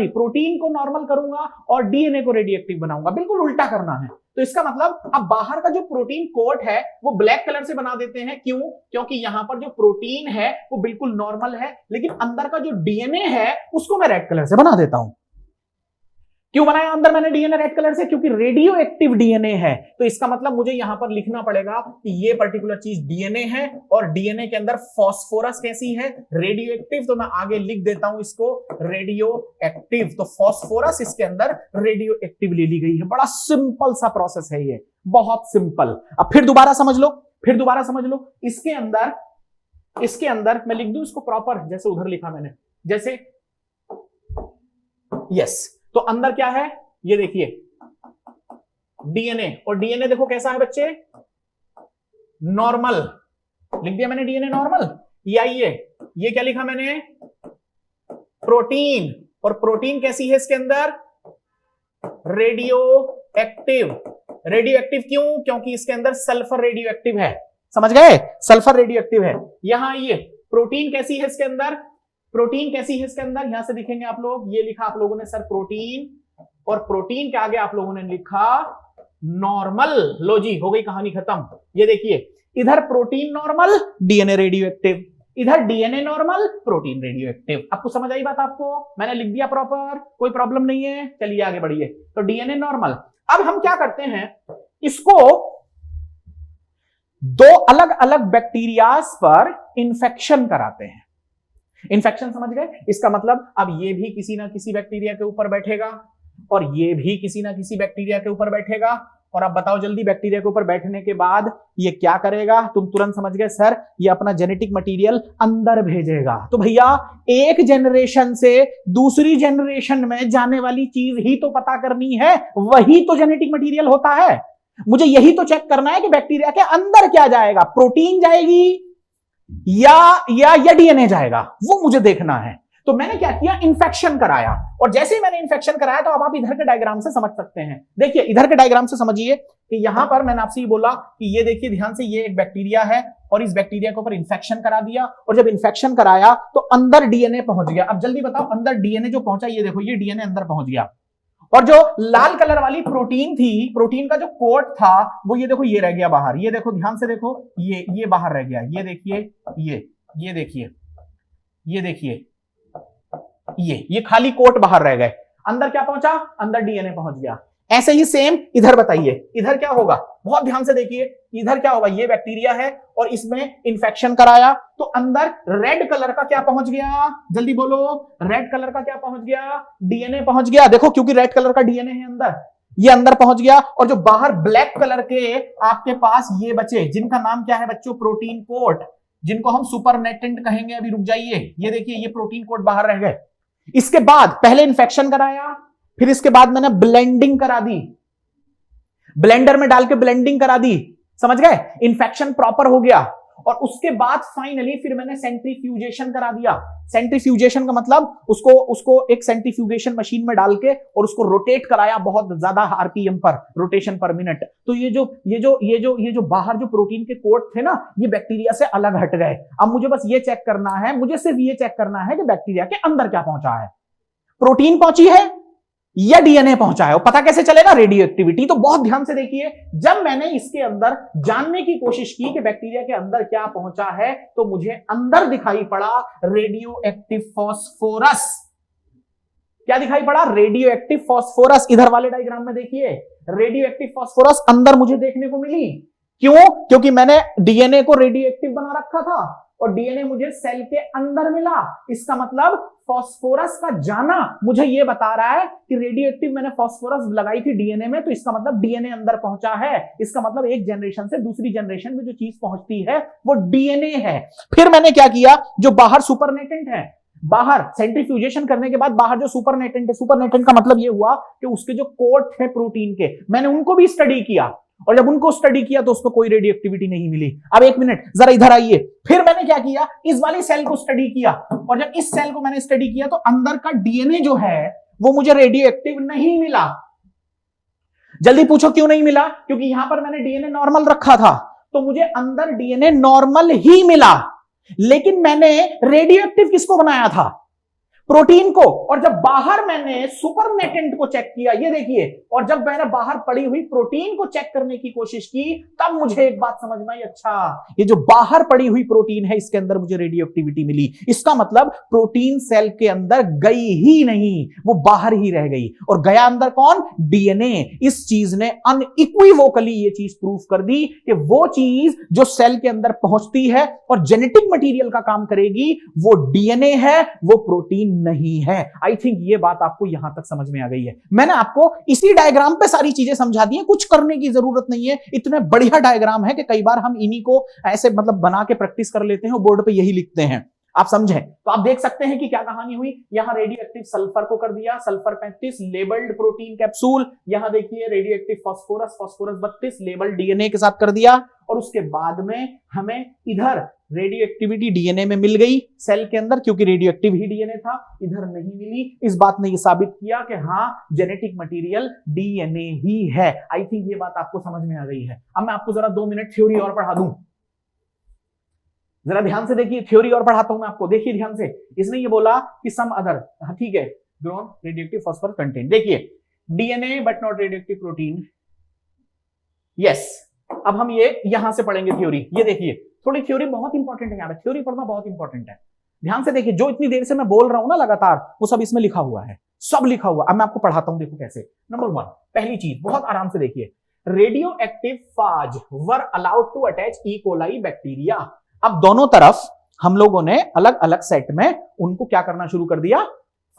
प्रोटीन को नॉर्मल करूंगा और डीएनए को रेडियो एक्टिव बनाऊंगा। बिल्कुल उल्टा करना है। तो इसका मतलब अब बाहर का जो प्रोटीन कोट है वो ब्लैक कलर से बना देते हैं। क्यों? क्योंकि यहां पर जो प्रोटीन है वो बिल्कुल नॉर्मल है, लेकिन अंदर का जो डीएनए है उसको मैं रेड कलर से बना देता हूं। क्यों बनाया अंदर मैंने डीएनए रेड कलर से? क्योंकि रेडियो एक्टिव डीएनए है। तो इसका मतलब मुझे यहां पर लिखना पड़ेगा कि ये पर्टिकुलर चीज डीएनए है, और डीएनए के अंदर फास्फोरस कैसी है, रेडियो एक्टिव। तो मैं आगे लिख देता हूं इसको रेडियो एक्टिव। तो फास्फोरस इसके अंदर रेडियो एक्टिव ले ली गई है। बड़ा सिंपल सा प्रोसेस है ये, बहुत सिंपल। अब फिर दोबारा समझ लो, इसके अंदर मैं लिख दूं इसको प्रॉपर, जैसे उधर लिखा मैंने, जैसे यस। तो अंदर क्या है, ये देखिए डीएनए, और डीएनए देखो कैसा है बच्चे, नॉर्मल। लिख दिया मैंने डीएनए नॉर्मल। ये क्या लिखा मैंने, प्रोटीन, और प्रोटीन कैसी है इसके अंदर, रेडियो एक्टिव। रेडियो एक्टिव क्यों? क्योंकि इसके अंदर सल्फर रेडियो एक्टिव है। समझ गए, सल्फर रेडियो एक्टिव है। यहां ये प्रोटीन कैसी है इसके अंदर, यहां से दिखेंगे आप लोग, ये लिखा आप लोगों ने सर प्रोटीन, और प्रोटीन के आगे आप लोगों ने लिखा नॉर्मल। लो जी, हो गई कहानी खत्म। ये देखिए, इधर protein normal, DNA radioactive, इधर DNA normal, protein radioactive. आपको समझ आई बात? आपको मैंने लिख दिया प्रॉपर, कोई प्रॉब्लम नहीं है। चलिए आगे बढ़िए। तो डीएनए नॉर्मल। अब हम क्या करते हैं, इसको 2 अलग अलग बैक्टीरियाज पर इंफेक्शन कराते हैं। इंफेक्शन समझ गए? इसका मतलब अब ये भी किसी ना किसी बैक्टीरिया के ऊपर बैठेगा, और ये भी किसी ना किसी बैक्टीरिया के ऊपर बैठेगा। और अब बताओ जल्दी, बैक्टीरिया के ऊपर बैठने के बाद ये क्या करेगा? तुम तुरंत समझ गए सर, ये अपना जेनेटिक मटेरियल अंदर भेजेगा। तो भैया एक जनरेशन से दूसरी जनरेशन में जाने वाली चीज ही तो पता करनी है, वही तो जेनेटिक मटेरियल होता है। मुझे यही तो चेक करना है कि बैक्टीरिया के अंदर क्या जाएगा, प्रोटीन जाएगी या डीएनए जाएगा, वो मुझे देखना है। तो मैंने क्या किया, इन्फेक्शन कराया। और जैसे ही मैंने इन्फेक्शन कराया तो अब आप इधर के डायग्राम से समझ सकते हैं। देखिए इधर के डायग्राम से समझिए कि यहां पर मैंने आपसे ये बोला कि ये देखिए ध्यान से, ये एक बैक्टीरिया है और इस बैक्टीरिया के ऊपर इन्फेक्शन करा दिया, और जब इन्फेक्शन कराया तो अंदर डीएनए पहुंच गया। अब जल्दी बताओ, अंदर डीएनए जो पहुंचा, ये देखो ये डीएनए अंदर पहुंच गया। और जो लाल कलर वाली प्रोटीन थी, प्रोटीन का जो कोट था वो ये देखो ये रह गया बाहर। ये देखो ध्यान से देखो, ये बाहर रह गया। ये देखिए, ये देखिए, ये देखिए, ये खाली कोट बाहर रह गए। अंदर क्या पहुंचा? अंदर डीएनए पहुंच गया। ऐसे ही सेम इधर बताइए, इधर क्या होगा? बहुत ध्यान से देखिए, इधर क्या होगा? ये बैक्टीरिया है और इसमें इंफेक्शन कराया तो अंदर रेड कलर का क्या पहुंच गया? जल्दी बोलो, रेड कलर का क्या पहुंच गया? डीएनए पहुंच गया। देखो क्योंकि रेड कलर का डीएनए है अंदर, ये अंदर पहुंच गया। और जो बाहर ब्लैक कलर के आपके पास ये बचे, जिनका नाम क्या है बच्चों? प्रोटीन कोट, जिनको हम सुपरनेटेंट कहेंगे। अभी रुक जाइए, ये देखिए ये प्रोटीन कोट बाहर रह गए। इसके बाद पहले इन्फेक्शन कराया, फिर इसके बाद मैंने ब्लेंडिंग करा दी, ब्लेंडर में डाल के ब्लेंडिंग करा दी, समझ गए? इन्फेक्शन प्रॉपर हो गया। और उसके बाद फाइनली फिर मैंने सेंट्रीफ्यूजेशन करा दिया। सेंट्रीफ्यूजेशन का मतलब उसको एक सेंट्रीफ्यूगेशन मशीन में डाल के और उसको रोटेट कराया बहुत ज्यादा आरपीएम पर, रोटेशन पर मिनट। तो ये जो बाहर जो प्रोटीन के कोट थे ना, ये बैक्टीरिया से अलग हट गए। अब मुझे बस ये चेक करना है, मुझे सिर्फ ये चेक करना है कि बैक्टीरिया के अंदर क्या पहुंचा है, प्रोटीन पहुंची है या डीएनए पहुंचा है। और पता कैसे चलेगा? Radio activity. तो बहुत ध्यान से देखिए, जब मैंने इसके अंदर जानने की कोशिश की कि बैक्टीरिया के अंदर क्या पहुंचा है, तो मुझे अंदर दिखाई पड़ा रेडियो एक्टिव फास्फोरस। क्या दिखाई पड़ा? Radio active phosphorus. इधर वाले डायग्राम में देखिए, रेडियो एक्टिव फास्फोरस अंदर मुझे देखने को मिली। क्यों? क्योंकि मैंने डीएनए को रेडियो एक्टिव बना रखा था और डीएनए मुझे सेल के अंदर मिला। इसका मतलब फास्फोरस का जाना मुझे यह बता रहा है कि रेडियो एक्टिव मैंने फास्फोरस लगाई थी डीएनए में, तो इसका मतलब डीएनए अंदर पहुंचा है। इसका मतलब एक जनरेशन से दूसरी जनरेशन में जो चीज पहुंचती है वो डीएनए है। फिर मैंने क्या किया, जो बाहर सुपरनेटेंट है, बाहर सेंट्रीफ्यूजेशन करने के बाद बाहर जो सुपरनेटेंट है, सुपरनेटेंट का मतलब यह हुआ कि उसके जो कोट थे प्रोटीन के, मैंने उनको भी स्टडी किया। और जब उनको स्टडी किया तो उसको कोई रेडियो एक्टिविटी नहीं मिली। अब एक मिनट जरा इधर आइए, फिर मैंने क्या किया, इस वाली सेल को स्टडी किया। और जब इस सेल को मैंने स्टडी किया तो अंदर का डीएनए जो है वो मुझे रेडियो एक्टिव नहीं मिला। जल्दी पूछो क्यों नहीं मिला? क्योंकि यहां पर मैंने डीएनए नॉर्मल रखा था, तो मुझे अंदर डीएनए नॉर्मल ही मिला। लेकिन मैंने रेडियो एक्टिव किसको बनाया था? प्रोटीन को। और जब बाहर मैंने सुपरनेटेंट को चेक किया, ये देखिए, और जब मैंने बाहर पड़ी हुई प्रोटीन को चेक करने की कोशिश की, तब मुझे एक बात समझ में आई, अच्छा ये जो बाहर पड़ी हुई प्रोटीन है इसके अंदर मुझे रेडियो एक्टिविटी मिली। इसका मतलब प्रोटीन सेल के अंदर गई ही नहीं, वो बाहर ही रह गई। और गया अंदर कौन? डीएनए। इस चीज ने अनइक्विवोकली ये चीज प्रूव कर दी कि वो चीज जो सेल के अंदर पहुंचती है और जेनेटिक मटेरियल का काम करेगी, वो डीएनए है, वो प्रोटीन नहीं है। आई थिंक ये बात आपको यहां तक समझ में आ गई है। मैंने आपको इसी डायग्राम पे सारी चीजें समझा दी हैं, कुछ करने की जरूरत नहीं है। इतने बढ़िया डायग्राम है कि कई बार हम इन्हीं को ऐसे मतलब बना के प्रैक्टिस कर लेते हैं और बोर्ड पे यही लिखते हैं। आप समझे? तो आप देख सकते हैं कि क्या कहानी हुई। यहां रेडियो एक्टिव सल्फर को कर दिया, सल्फर 35 लेबल्ड प्रोटीन कैप्सूल। यहां देखिए radio active phosphorus, phosphorus 32 labelled DNA के साथ कर दिया। और उसके बाद में हमें इधर रेडियो एक्टिविटी डीएनए में मिल गई सेल के अंदर, क्योंकि रेडियो एक्टिव ही डीएनए था, इधर नहीं मिली। इस बात ने यह साबित किया कि हाँ, जेनेटिक मटेरियल डीएनए ही है। आई थिंक ये बात आपको समझ में आ गई है। अब मैं आपको जरा 2 मिनट थ्योरी और पढ़ा दूं। जरा ध्यान से देखिए, थ्योरी और पढ़ाता हूं मैं आपको। देखिए ध्यान से, इसने ये बोला कि सम अदर, ठीक है, ग्रोन रेडियोएक्टिव फास्फोरस कंटेंट। देखिए DNA but not radioactive protein. Yes, अब हम ये यहां से पढ़ेंगे थ्योरी। ये देखिए, थोड़ी थ्योरी बहुत इंपॉर्टेंट है, यहाँ पे थ्योरी पढ़ना बहुत इंपॉर्टेंट है। ध्यान से देखिए, जो इतनी देर से मैं बोल रहा हूं ना लगातार, वो सब इसमें लिखा हुआ है, सब लिखा हुआ। अब मैं आपको पढ़ाता हूं, देखो कैसे। नंबर 1, पहली चीज, बहुत आराम से देखिए, radioactive phage were allowed to attach E coli bacteria. अब दोनों तरफ हम लोगों ने अलग अलग सेट में उनको क्या करना शुरू कर दिया?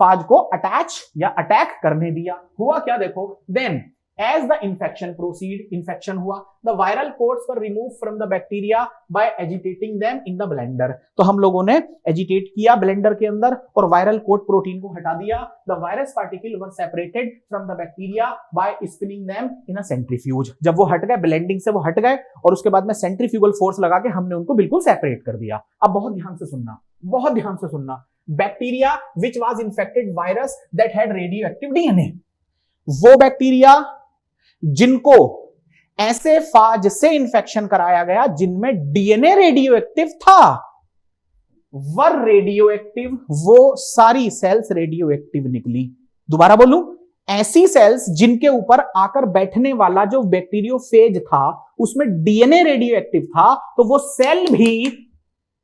फाज को अटैच या अटैक करने दिया। हुआ क्या देखो, then as the infection proceed, infection हुआ, the viral coats were removed from the bacteria by agitating them in the blender। तो हम लोगों ने एजिटेट किया ब्लेंडर के अंदर और वायरल कोट प्रोटीन को हटा दिया। the virus particle were separated from the bacteria by spinning them in a centrifuge। जब वो हट गए, ब्लेंडिंग से वो हट गए और उसके बाद में सेंट्रीफ्यूगल फोर्स लगा के हमने उनको बिल्कुल सेपरेट कर दिया। अब बहुत ध्यान से सुनना, बहुत ध्यान से सुनना। Bacteria which was infected virus that had radioactive DNA, वो बैक्टीरिया जिनको ऐसे फाज से इंफेक्शन कराया गया जिनमें डीएनए रेडियोएक्टिव था, वर रेडियोएक्टिव, वो सारी सेल्स रेडियोएक्टिव निकली। दोबारा बोलूं, ऐसी सेल्स जिनके ऊपर आकर बैठने वाला जो बैक्टीरियोफेज था उसमें डीएनए रेडियोएक्टिव था, तो वो सेल भी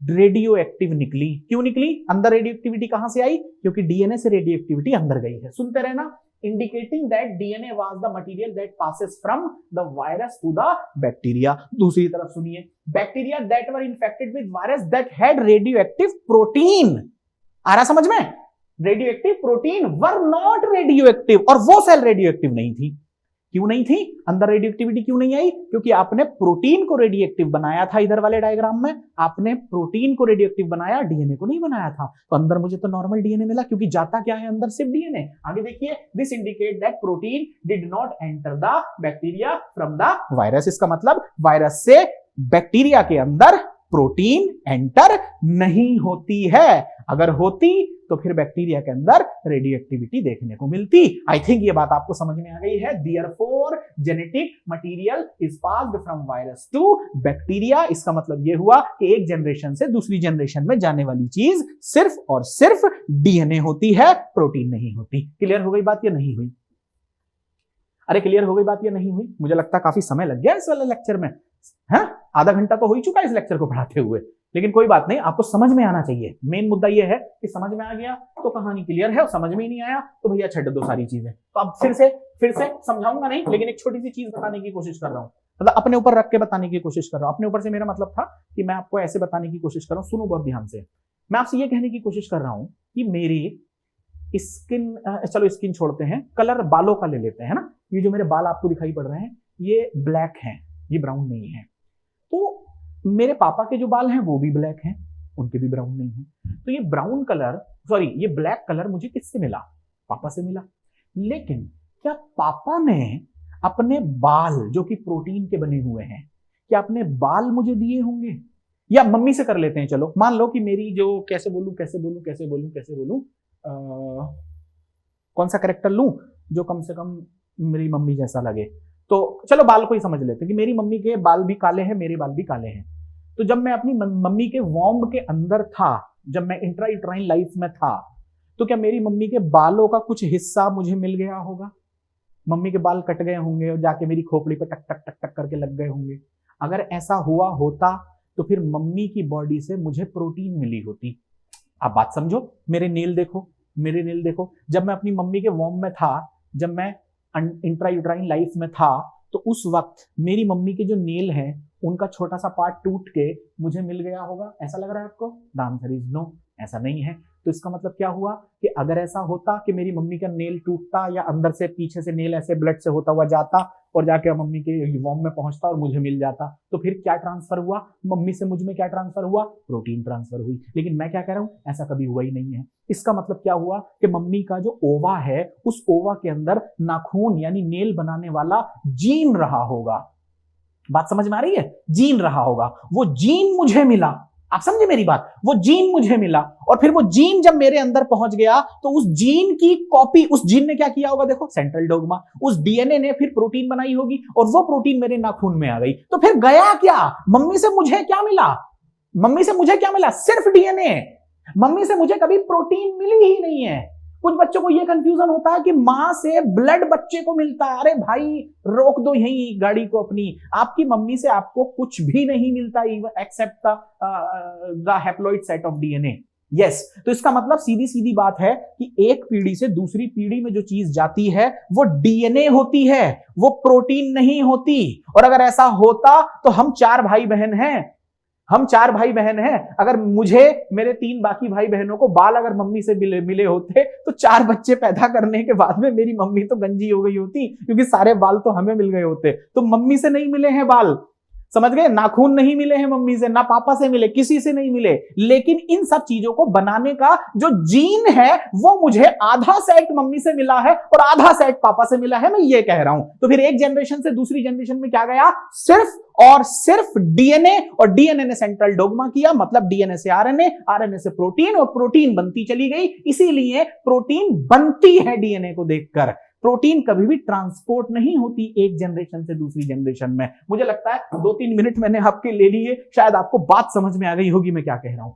रेडियोएक्टिव निकली। क्यों निकली? अंदर रेडियोएक्टिविटी कहां से आई? क्योंकि डीएनए से रेडियोएक्टिविटी अंदर गई है। सुनते रहना, indicating that DNA was the material that passes from the virus to the bacteria। दूसरी तरफ सुनिए, bacteria that were infected with virus that had radioactive protein, आ रहा समझ में? radioactive protein were not radioactive, और वो सेल रेडियोएक्टिव नहीं थी। क्यों नहीं थी? अंदर रेडियोएक्टिविटी क्यों नहीं आई? क्योंकि आपने प्रोटीन को रेडियोएक्टिव बनाया था। इधर वाले डायग्राम में आपने प्रोटीन को रेडियोएक्टिव बनाया, डीएनए को नहीं बनाया था। तो अंदर मुझे तो नॉर्मल डीएनए मिला, क्योंकि जाता क्या है अंदर? सिर्फ डीएनए। आगे देखिए, this indicate that protein did not enter the bacteria from the virus. इसका मतलब वायरस से बैक्टीरिया के अंदर प्रोटीन एंटर नहीं होती है। अगर होती तो फिर बैक्टीरिया के अंदर रेडियोएक्टिविटी देखने को मिलती। आई थिंक ये बात आपको समझ में आ गई है। Therefore, genetic material is passed from virus to bacteria. इसका मतलब ये हुआ कि एक जनरेशन से दूसरी जनरेशन में जाने वाली चीज सिर्फ और सिर्फ डीएनए होती है, प्रोटीन नहीं होती। क्लियर हो गई बात या नहीं हुई? अरे क्लियर हो गई बात या नहीं हुई? मुझे लगता है काफी समय लग गया इस वाले लेक्चर में। हाँ, आधा घंटा तो हो ही चुका है इस लेक्चर को पढ़ाते हुए, लेकिन कोई बात नहीं, आपको समझ में आना चाहिए। मेन मुद्दा यह है कि समझ में आ गया तो कहानी क्लियर है, और समझ में ही नहीं आया तो भैया छੱਡ दो सारी चीजें। तो अब फिर से समझाऊंगा नहीं, लेकिन एक छोटी सी चीज बताने की कोशिश कर रहा हूं, मतलब अपने ऊपर रख के बताने की कोशिश कर रहा हूं। अपने ऊपर से मेरा मतलब था कि मैं आपको ऐसे बताने की कोशिश कर रहा हूं। सुनो बहुत ध्यान से, मैं आपसे ये कहने की कोशिश कर रहा हूं कि मेरी स्किन, चलो स्किन छोड़ते हैं, कलर बालों का ले लेते हैं ना। ये जो मेरे बाल आपको दिखाई पड़ रहे हैं ये ब्लैक हैं, ये ब्राउन नहीं है। तो मेरे पापा के जो बाल हैं वो भी ब्लैक हैं, उनके भी ब्राउन नहीं है। तो ये ब्राउन कलर, सॉरी ये ब्लैक कलर मुझे किससे मिला? पापा से मिला। लेकिन क्या पापा ने अपने बाल जो कि प्रोटीन के बने हुए हैं, क्या अपने बाल मुझे दिए होंगे? या मम्मी से कर लेते हैं। चलो मान लो कि मेरी जो, कैसे बोलूं, कौन सा कैरेक्टर लूं जो कम से कम मेरी मम्मी जैसा लगे। तो चलो बाल को ही समझ लेते हैं कि मेरी मम्मी के बाल भी काले हैं, मेरे बाल भी काले हैं। तो जब मैं अपनी मम्मी के वॉम्ब के अंदर था, जब मैं इंट्रायूट्राइन लाइफ में था, तो क्या मेरी मम्मी के बालों का कुछ हिस्सा मुझे मिल गया होगा? मम्मी के बाल कट गए होंगे और जाके मेरी खोपड़ी पे टक टक टक टक करके लग गए होंगे। अगर ऐसा हुआ होता तो फिर मम्मी की बॉडी से मुझे प्रोटीन मिली होती। आप बात समझो, मेरे नेल देखो, जब मैं अपनी मम्मी के वॉम्ब में था, जब मैं इंट्रायूट्राइन लाइफ में था, तो उस वक्त मेरी मम्मी के जो नेल हैं उनका छोटा सा पार्ट टूट के मुझे मिल गया होगा। ऐसा लग रहा है आपको? द आंसर इज नो, ऐसा नहीं है। तो इसका मतलब क्या हुआ कि अगर ऐसा होता कि मेरी मम्मी का नेल टूटता या अंदर से पीछे से नेल ऐसे ब्लड से होता हुआ जाता और जाके मम्मी के वॉम्ब में पहुंचता और मुझे मिल जाता, तो फिर क्या ट्रांसफर हुआ? मम्मी से मुझ में क्या ट्रांसफर हुआ? प्रोटीन ट्रांसफर हुई। लेकिन मैं क्या कह रहा हूं, ऐसा कभी हुआ ही नहीं है। इसका मतलब क्या हुआ कि मम्मी का जो ओवा है, उस ओवा के अंदर नाखून यानी नेल बनाने वाला जीन रहा होगा। बात समझ में आ रही है? जीन रहा होगा, वो जीन मुझे मिला। आप समझे मेरी बात? वो जीन मुझे मिला और फिर वो जीन जब मेरे अंदर पहुंच गया तो उस जीन की कॉपी, उस जीन ने क्या किया होगा? देखो सेंट्रल डोग्मा, उस डीएनए ने फिर प्रोटीन बनाई होगी और वो प्रोटीन मेरे नाखून में आ गई। तो फिर गया क्या? मम्मी से मुझे क्या मिला? सिर्फ डीएनए। मम्मी से मुझे कभी प्रोटीन मिली ही नहीं है। कुछ बच्चों को यह कंफ्यूजन होता है कि मां से ब्लड बच्चे को मिलता है। अरे भाई रोक दो यही गाड़ी को अपनी। आपकी मम्मी से आपको कुछ भी नहीं मिलता except the haploid set of DNA. Yes, तो इसका मतलब सीधी सीधी बात है कि एक पीढ़ी से दूसरी पीढ़ी में जो चीज जाती है वो डीएनए होती है, वो प्रोटीन नहीं होती। और अगर ऐसा होता तो हम 4 भाई बहन हैं, हम 4 भाई बहन हैं, अगर मुझे मेरे 3 बाकी भाई बहनों को बाल अगर मम्मी से मिले होते तो 4 बच्चे पैदा करने के बाद में मेरी मम्मी तो गंजी हो गई होती, क्योंकि सारे बाल तो हमें मिल गए होते। तो मम्मी से नहीं मिले हैं बाल, समझ गए, नाखून नहीं मिले हैं मम्मी से, ना पापा से मिले, किसी से नहीं मिले, लेकिन इन सब चीजों को बनाने का जो जीन है वो मुझे आधा सेट मम्मी से मिला है और आधा सेट पापा से मिला है, मैं ये कह रहा हूं। तो फिर एक जनरेशन से दूसरी जनरेशन में क्या गया, सिर्फ और सिर्फ डीएनए, और डीएनए ने सेंट्रल डोग्मा किया, मतलब डीएनए से आरएनए, आरएनए से प्रोटीन, और प्रोटीन बनती चली गई। इसीलिए प्रोटीन बनती है डीएनए को देखकर। प्रोटीन कभी भी ट्रांसपोर्ट नहीं होती एक जनरेशन से दूसरी जनरेशन में। मुझे लगता है 2-3 मिनट मैंने आपके ले लिए, शायद आपको बात समझ में आ गई होगी मैं क्या कह रहा हूं।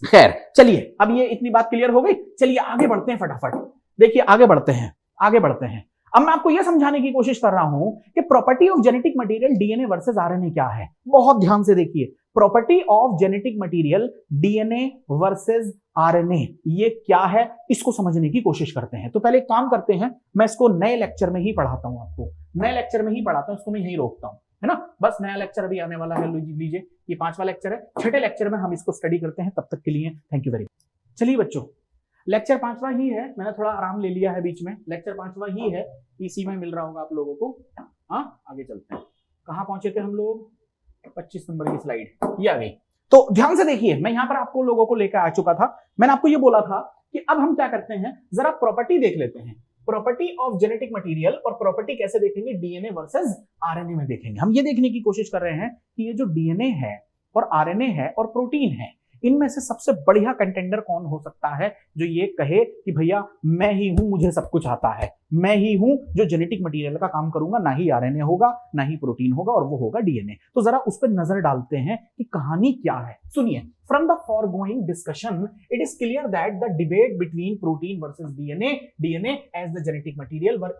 खैर चलिए, अब ये इतनी बात क्लियर हो गई, चलिए आगे बढ़ते हैं फटाफट। देखिए आगे बढ़ते हैं। अब मैं आपको यह समझाने की कोशिश कर रहा हूं कि property of genetic material DNA versus RNA क्या है। बहुत ध्यान से देखिए, property of genetic material DNA versus RNA, ये क्या है, इसको समझने की कोशिश करते हैं। तो पहले एक काम करते हैं, मैं इसको नए लेक्चर में ही पढ़ाता हूं, आपको नए लेक्चर में ही पढ़ाता हूं, इसको मैं यही रोकता हूं, है ना। बस नया लेक्चर अभी आने वाला है, लीजिए ये 5वां लेक्चर है। 6ठे लेक्चर में हम इसको स्टडी करते हैं, तब तक के लिए थैंक यू वेरी मच। चलिए बच्चों, लेक्चर 5वां ही है, मैंने थोड़ा आराम ले लिया है बीच में, लेक्चर 5वां ही है, इसी में मिल रहा होगा आप लोगों को। हाँ आगे चलते हैं, कहां पहुंचे थे हम लोग, 25 नंबर की स्लाइड ये आ गई। तो ध्यान से देखिए, मैं यहां पर आपको लोगों को लेकर आ चुका था, मैंने आपको ये बोला था कि अब हम क्या करते हैं, जरा प्रॉपर्टी देख लेते हैं, प्रॉपर्टी ऑफ जेनेटिक मटेरियल। और प्रॉपर्टी कैसे देखेंगे, डीएनए वर्सेस आरएनए में देखेंगे। हम ये देखने की कोशिश कर रहे हैं कि ये जो डीएनए है और आरएनए है और प्रोटीन है, इनमें से सबसे बढ़िया कंटेंडर कौन हो सकता है जो ये कहे कि भैया मैं ही हूं, मुझे सब कुछ आता है, मैं ही हूं जो जेनेटिक मटेरियल का काम करूंगा, ना ही आरएनए होगा ना ही प्रोटीन होगा, और वो होगा डीएनए। तो जरा उस पर नजर डालते हैं कि कहानी क्या है। सुनिए, from the foregoing discussion it is clear that the debate between protein versus DNA as the genetic material were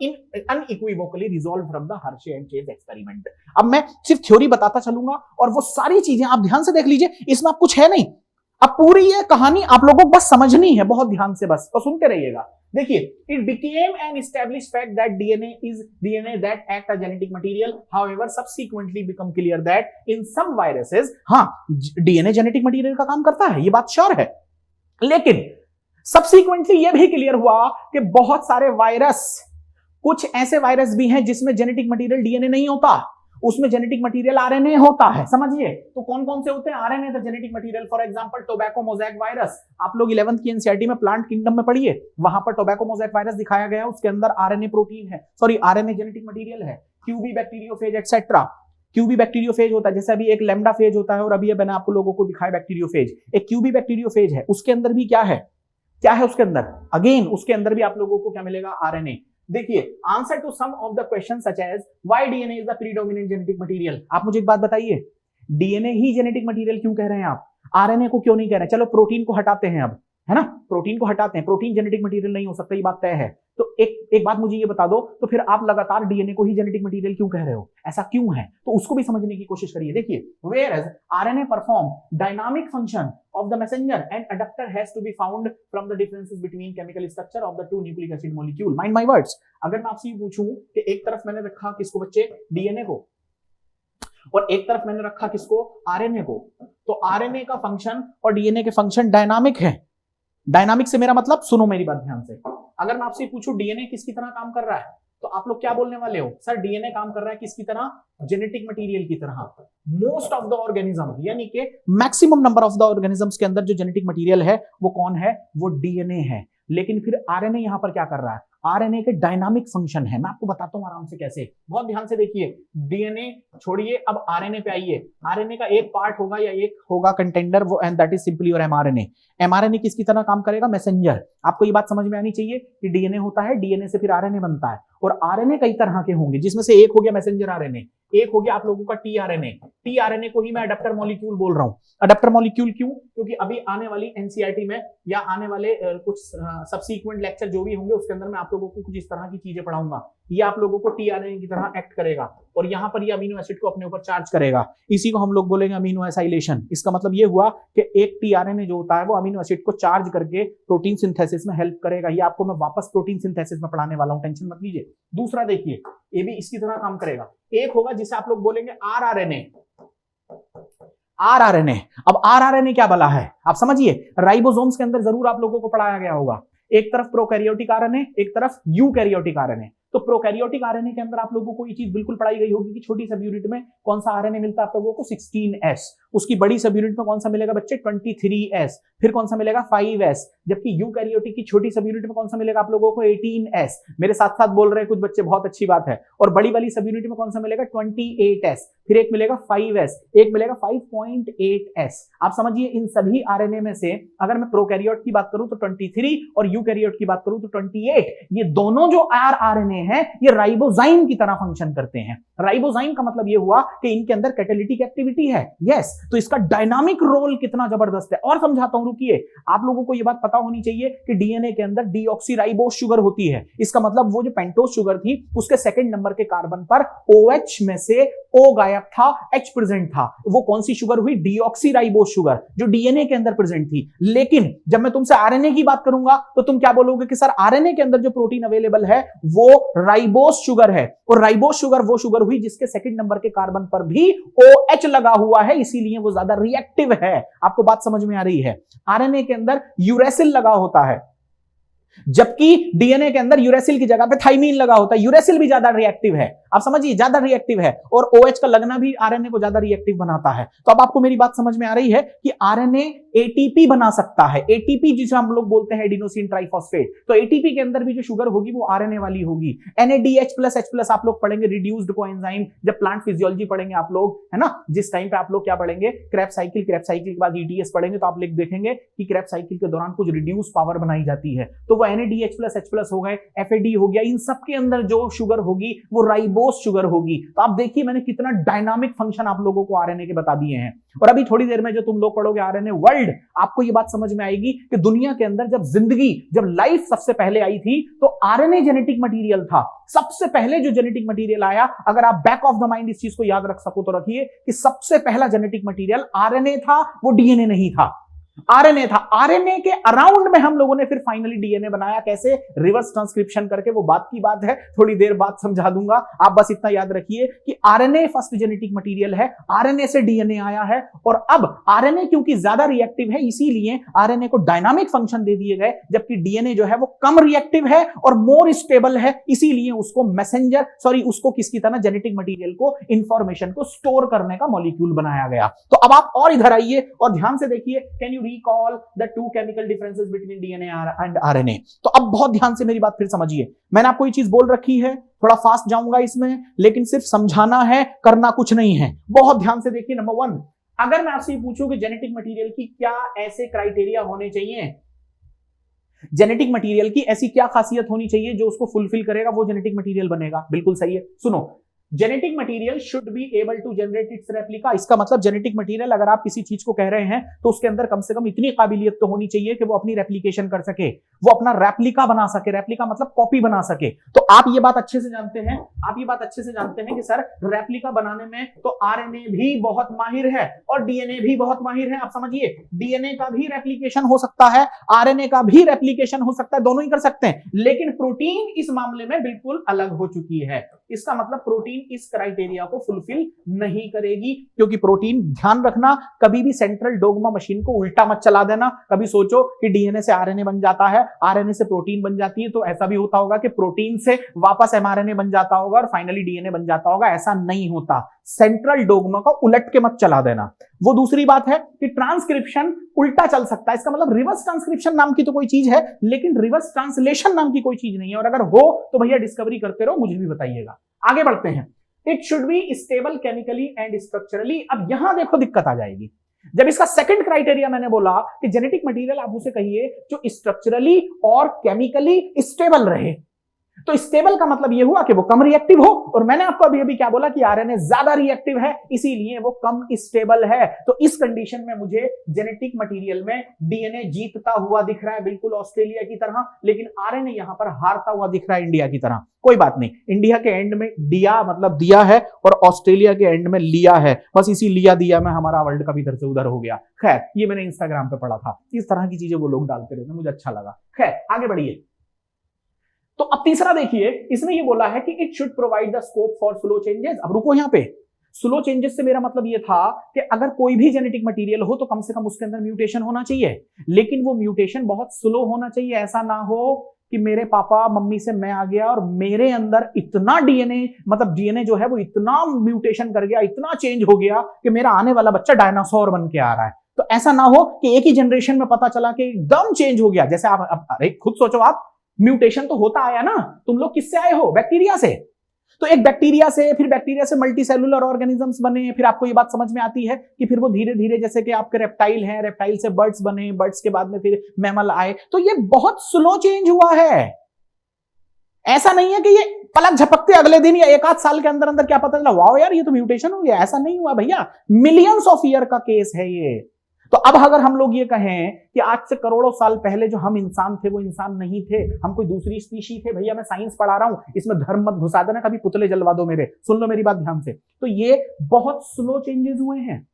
unequivocally resolved from the Hershey and Chase experiment. अब मैं सिर्फ थ्योरी बताता चलूंगा और वो सारी चीजें आप ध्यान से देख लीजिए, इसमें आप कुछ है नहीं, अब पूरी ये कहानी आप लोगों को बस समझनी है, बहुत ध्यान से बस, और सुनते रहिएगा। देखिए, it became an established fact that DNA that act a genetic material, however subsequently become clear that in some viruses, हाँ डीएनए जेनेटिक मटेरियल का काम करता है, ये बात श्योर है, लेकिन सब्सिक्वेंटली ये भी क्लियर हुआ कि बहुत सारे वायरस, कुछ ऐसे वायरस भी हैं जिसमें जेनेटिक मटेरियल डीएनए नहीं होता, उसमें जेनेटिक मटेरियल आरएनए होता है। समझिए, तो कौन कौन से होते हैं, RNA the genetic material, for example tobacco mosaic virus. आप लोग 11th की एनसीईआरटी में प्लांट किंगडम में पढ़िए, वहां पर टोबैको मोज़ेक वायरस दिखाया गया है, उसके अंदर आरएनए प्रोटीन है, सॉरी आरएनए जेनेटिक मटेरियल है। QB bacteriophage etcetera, QB bacteriophage होता है, जैसे अभी एक लैम्डा फेज होता है और अभी मैंने आपको लोगों को दिखाया बैक्टीरियोफेज, एक क्यूबी बैक्टीरियोफेज है, उसके अंदर भी क्या है उसके अंदर, अगेन उसके अंदर भी आप लोगों को क्या मिलेगा, आरएनए। देखिए, answer to some of the question such as why DNA is the predominant genetic material. आप मुझे एक बात बताइए, डीएनए ही जेनेटिक मटेरियल क्यों कह रहे हैं आप, आरएनए को क्यों नहीं कह रहे? चलो प्रोटीन को हटाते हैं अब, है ना, प्रोटीन को हटाते हैं, प्रोटीन जेनेटिक मटेरियल नहीं हो सकता, ये बात तय है। तो एक बात मुझे ये बता दो, तो फिर आप लगातार डीएनए को ही जेनेटिक मटेरियल क्यों कह रहे हो, ऐसा क्यों है? तो उसको भी समझने की कोशिश करिए। देखिए, whereas RNA perform dynamic function of the messenger and adapter has to be found from the differences between chemical structure of the two nucleic acid molecule. Mind my words. अगर मैं आपसे ये पूछूं कि एक तरफ मैंने रखा किसको बच्चे, डीएनए को, और एक तरफ मैंने रखा किसको, आरएनए को, तो आरएनए का फंक्शन और डीएनए के फंक्शन डायनामिक है। डायनामिक से मेरा मतलब, सुनो मेरी बात ध्यान से, अगर मैं आपसे पूछूं डीएनए किसकी तरह काम कर रहा है, तो आप लोग क्या बोलने वाले हो, सर डीएनए काम कर रहा है किसकी तरह, जेनेटिक मटेरियल की तरह। मोस्ट ऑफ द ऑर्गेनिज्म, यानी कि maximum number of the organisms के अंदर जो जेनेटिक मटेरियल है वो कौन है, वो डीएनए है। लेकिन फिर आरएनए यहां पर क्या कर रहा है, आरएनए के डायनामिक फंक्शन है, मैं आपको बताता हूं आराम से कैसे, बहुत ध्यान से देखिए। डीएनए छोड़िए, अब आरएनए पे आइए। आरएनए का एक पार्ट होगा या एक होगा कंटेंडर, वो and that is simply your mRNA. MRNA किसकी तरह काम करेगा, मैसेंजर। आपको ये बात समझ में आनी चाहिए कि डीएनए होता है, डीएनए से फिर आरएनए बनता है, और आरएनए कई तरह के होंगे, जिसमें से एक हो गया मैसेंजर आरएनए, एक हो गया आप लोगों का टीआरएनए। टीआरएनए को ही मैं अडैप्टर मॉलिक्यूल बोल रहा हूं। अडैप्टर मॉलिक्यूल क्यों, क्योंकि अभी आने वाली एनसीईआरटी में या आने वाले कुछ सबसीक्वेंट लेक्चर जो भी होंगे उसके अंदर मैं आप लोगों को कुछ इस तरह की चीजें पढ़ाऊंगा। ये आप लोगों को टीआरएनए की तरह एक्ट करेगा और यहाँ पर ये अमीनो एसिड को अपने ऊपर चार्ज करेगा। इसी को हम लोग बोलेंगे अमीनो एसाइलेशन। इसका मतलब ये हुआ कि एक टीआरएनए जो होता है वो अमीनो एसिड को चार्ज करके प्रोटीन सिंथेसिस में हेल्प करेगा। ये आपको मैं वापस प्रोटीन सिंथेसिस में पढ़ाने वाला हूं, टेंशन मत लीजिए। दूसरा देखिए, ये भी इसकी तरह काम करेगा। एक होगा जिसे आप लोग बोलेंगे आरआरएनए। आरआरएनए। अब आरआरएनए क्या बला है आप समझिए, राइबोसोम्स के अंदर जरूर आप लोगों को पढ़ाया गया होगा, एक तरफ प्रोकैरियोटिक आरएनए, एक तरफ यूकैरियोटिक आरएनए। तो प्रोकैरियोटिक आरएनए के अंदर आप लोगों को ये चीज बिल्कुल पढ़ाई गई होगी कि छोटी सब यूनिट में कौन सा आरएनए मिलता है आप लोगों को 16S, उसकी बड़ी सब यूनिट में कौन सा मिलेगा बच्चे 23S, फिर कौन सा मिलेगा 5S, जबकि यूकैरियोटिक की छोटी सब यूनिट में कौन सा मिलेगा आप लोगों को 18S। मेरे साथ साथ बोल रहे हैं कुछ बच्चे, बहुत अच्छी बात है। और बड़ी वाली सब यूनिट में कौन सा मिलेगा 28S, फिर एक मिलेगा 5S, एक मिलेगा 5.8S। आप समझिए इन सभी आरएनए में से अगर मैं प्रोकैरियोट की बात करूं तो 23 और यूकैरियोट की बात करूं तो 28। ये दोनों जो आरएनए हैं ये राइबोजाइम की तरह फंक्शन करते हैं। राइबोजाइम का मतलब ये हुआ कि इनके अंदर कैटालिटिक एक्टिविटी है, यस। तो इसका डायनामिक रोल कितना जबरदस्त है। और समझाता हूं, रुकिए, आप लोगों को यह बात पता होनी चाहिए कि डीएनए के अंदर डीऑक्सीराइबोस शुगर होती है। इसका मतलब वो जो पेंटोस शुगर थी उसके सेकंड नंबर के कार्बन पर OH में से O गायब था, H प्रेजेंट था। वो कौन सी शुगर हुई? डीऑक्सीराइबोस शुगर, जो डीएनए के अंदर प्रेजेंट थी। लेकिन जब मैं तुमसे आरएनए की बात करूंगा तो तुम क्या बोलोगे कि सर आरएनए के अंदर जो प्रोटीन अवेलेबल है वो राइबोस शुगर है, और राइबोस शुगर वो शुगर हुई जिसके सेकंड नंबर के कार्बन पर भी OH लगा हुआ है, इसीलिए वो ज्यादा रिएक्टिव है। आपको बात समझ में आ रही है? आरएनए के अंदर यूरेसिल लगा होता है, जबकि डीएनए के अंदर यूरेसिल की जगह पे थाइमीन लगा होता है। यूरेसिल भी ज्यादा रिएक्टिव है, आप समझिए, ज्यादा रिएक्टिव है, और OH का लगना भी आरएनए को ज्यादा रिएक्टिव बनाता है। तो अब आपको मेरी बात समझ में आ रही है कि आरएनए एटीपी बना सकता है। एटीपी जिसे हम लोग बोलते हैं एडिनोसिन ट्राइफॉस्फेट, तो एटीपी के अंदर भी जो शुगर होगी वो आरएनए वाली होगी। NADH+H+ आप लोग पढ़ेंगे रिड्यूस्ड कोएंजाइम, जब प्लांट फिजियोलॉजी पढ़ेंगे आप लोग, है ना, जिस टाइम पे आप लोग क्या पढ़ेंगे, क्रेब्स साइकिल, क्रेब्स साइकिल के बाद ETS पढ़ेंगे, तो आप लोग देखेंगे कि क्रेब्स साइकिल के दौरान कुछ रिड्यूस पावर बनाई जाती है, तो वो NADH+H+ हो गए, FAD हो गया, इन सब के अंदर जो शुगर होगी वो राइबोस शुगर होगी। तो आप देखिए मैंने कितना डायनामिक फंक्शन आप लोगों को आरएनए के बता दिए हैं। और अभी थोड़ी देर में जो तुम लोग पढ़ोगे आरएनए वर्ल्ड, आपको ये बात समझ में आएगी कि दुनिया के अंदर जब लाइफ सबसे पहले आई थी तो आरएनए जेनेटिक मटेरियल था। सबसे पहले जो जेनेटिक मटेरियल आया, अगर आप बैक ऑफ द माइंड इस चीज को याद रख सको तो रखिए कि सबसे पहला जेनेटिक मटेरियल आरएनए था, वो डीएनए नहीं था, आरएनए था। आरएनए के अराउंड में हम लोगों ने फिर फाइनली डीएनए बनाया। कैसे? रिवर्स ट्रांसक्रिप्शन करके, वो बात की बात है, थोड़ी देर बाद समझा दूंगा। आप बस इतना याद रखिए कि आरएनए फर्स्ट जेनेटिक मटेरियल है, आरएनए से डीएनए आया है, और अब आरएनए क्योंकि ज्यादा रिएक्टिव है इसीलिए आरएनए को डायनामिक फंक्शन दे दिए गए, जबकि डीएनए जो है वो कम रिएक्टिव है और मोर स्टेबल है, इसीलिए उसको उसको किसकी तरह, जेनेटिक मटेरियल को, इंफॉर्मेशन को स्टोर करने का मॉलिक्यूल बनाया गया। तो अब आप और इधर आइए और ध्यान से देखिए, can you recall the two chemical differences between DNA and RNA। तो अब बहुत ध्यान से मेरी बात फिर समझिए, मैंने आपको ये चीज बोल रखी है, थोड़ा फास्ट जाऊंगा इसमें, लेकिन सिर्फ समझाना है, करना कुछ नहीं है। बहुत ध्यान से देखिए। नंबर 1, अगर मैं आपसे पूछूं कि जेनेटिक मटेरियल की क्या ऐसे क्राइटेरिया होने चाहिए, जेनेटिक मटेरियल की ऐसी क्या खासियत होनी चाहिए जो उसको फुलफिल करेगा वो जेनेटिक मटेरियल बनेगा? बिल्कुल सही है, सुनो, genetic material should be able to generate its replica. इसका मतलब जेनेटिक मटेरियल अगर आप किसी चीज को कह रहे हैं तो उसके अंदर कम से कम इतनी काबिलियत तो होनी चाहिए कि वो अपनी रेप्लिकेशन कर सके, वो अपना रेप्लिका बना सके। रेप्लिका मतलब कॉपी बना सके। तो आप ये बात अच्छे से जानते हैं कि सर रेप्लिका बनाने में तो आरएनए भी बहुत माहिर है और डीएनए भी बहुत माहिर है। आप समझिए, डीएनए का भी रेप्लिकेशन हो सकता है, आरएनए का भी रेप्लिकेशन हो सकता है, दोनों ही कर सकते हैं, लेकिन प्रोटीन इस मामले में बिल्कुल अलग हो चुकी है। इसका मतलब प्रोटीन इस क्राइटेरिया को फुलफिल नहीं करेगी, क्योंकि प्रोटीन, ध्यान रखना, कभी भी सेंट्रल डोग्मा मशीन को उल्टा मत चला देना। कभी सोचो कि डीएनए से आरएनए बन जाता है, आरएनए से प्रोटीन बन जाती है, तो ऐसा भी होता होगा कि प्रोटीन से वापस एमआरएनए बन जाता होगा और फाइनली डीएनए बन जाता होगा। ऐसा नहीं होता। सेंट्रल डोग्मा को उलट के मत चला देना। वो दूसरी बात है कि ट्रांसक्रिप्शन उल्टा चल सकता है। इसका मतलब रिवर्स ट्रांसक्रिप्शन नाम की तो कोई चीज है, लेकिन रिवर्स ट्रांसलेशन नाम की कोई चीज नहीं है, और अगर हो तो भैया डिस्कवरी करते रहो, मुझे भी बताइएगा। आगे बढ़ते हैं। It should be stable chemically and structurally. अब यहां देखो दिक्कत आ जाएगी। जब इसका सेकंड क्राइटेरिया मैंने बोला कि जेनेटिक मटेरियल आप उसे कहिए जो स्ट्रक्चरली और केमिकली स्टेबल रहे, तो स्टेबल का मतलब यह हुआ कि वो कम रिएक्टिव हो, और मैंने आपको अभी अभी क्या बोला कि आरएनए ज्यादा रिएक्टिव है, इसीलिए वो कम स्टेबल है। तो इस कंडीशन में मुझे जेनेटिक मटेरियल में डीएनए जीतता हुआ दिख रहा है, बिल्कुल ऑस्ट्रेलिया की तरह, लेकिन आरएनए यहां पर हारता हुआ दिख रहा है इंडिया की तरह। कोई बात नहीं, इंडिया के एंड में दिया मतलब दिया है और ऑस्ट्रेलिया के एंड में लिया है, बस इसी लिया दिया में हमारा वर्ल्ड कप इधर से उधर हो गया। खैर, ये मैंने इंस्टाग्राम पे पढ़ा था, इस तरह की चीजें वो लोग डालते रहते, मुझे अच्छा लगा। खैर, आगे बढ़िए। तो अब तीसरा देखिए, इसने ये बोला है कि it should provide the scope for flow changes. अब रुको यहां पे, स्लो चेंजेस से मेरा मतलब ये था कि अगर कोई भी जेनेटिक मटेरियल हो तो कम से कम उसके अंदर म्यूटेशन होना चाहिए, लेकिन वो म्यूटेशन बहुत स्लो होना चाहिए। ऐसा ना हो कि मेरे पापा मम्मी से मैं आ गया और मेरे अंदर इतना डीएनए, मतलब डीएनए जो है वो इतना म्यूटेशन कर गया, इतना चेंज हो गया कि मेरा आने वाला बच्चा डायनासोर बन के आ रहा है। तो ऐसा ना हो कि एक ही जनरेशन में पता चला कि एकदम चेंज हो गया। जैसे आप अरे खुद सोचो, आप म्यूटेशन तो होता आया ना, तुम लोग किससे आए हो? बैक्टीरिया से। तो एक बैक्टीरिया से, फिर बैक्टीरिया से मल्टी सेलुलर ऑर्गेनिजम्स बने, फिर आपको ये बात समझ में आती है कि फिर वो धीरे धीरे, जैसे कि आपके रेप्टाइल हैं, रेप्टाइल से बर्ड्स बने, बर्ड्स के बाद में फिर मैमल आए। तो ये बहुत स्लो चेंज हुआ है। ऐसा नहीं है कि ये पलक झपकते अगले दिन या एक आध साल के अंदर अंदर क्या पता चला वाओ यार ये तो म्यूटेशन हो गया। ऐसा नहीं हुआ भैया, मिलियंस ऑफ ईयर का केस है ये। तो अब अगर हम लोग ये कहें कि आज से करोड़ों साल पहले जो हम इंसान थे वो इंसान नहीं थे, हम कोई दूसरी स्पीशी थे, भैया मैं साइंस पढ़ा रहा हूं, इसमें धर्म मत घुसा देना, कभी पुतले जलवा दो मेरे, सुन लो मेरी बात ध्यान से। तो ये बहुत स्लो चेंजेस हुए हैं,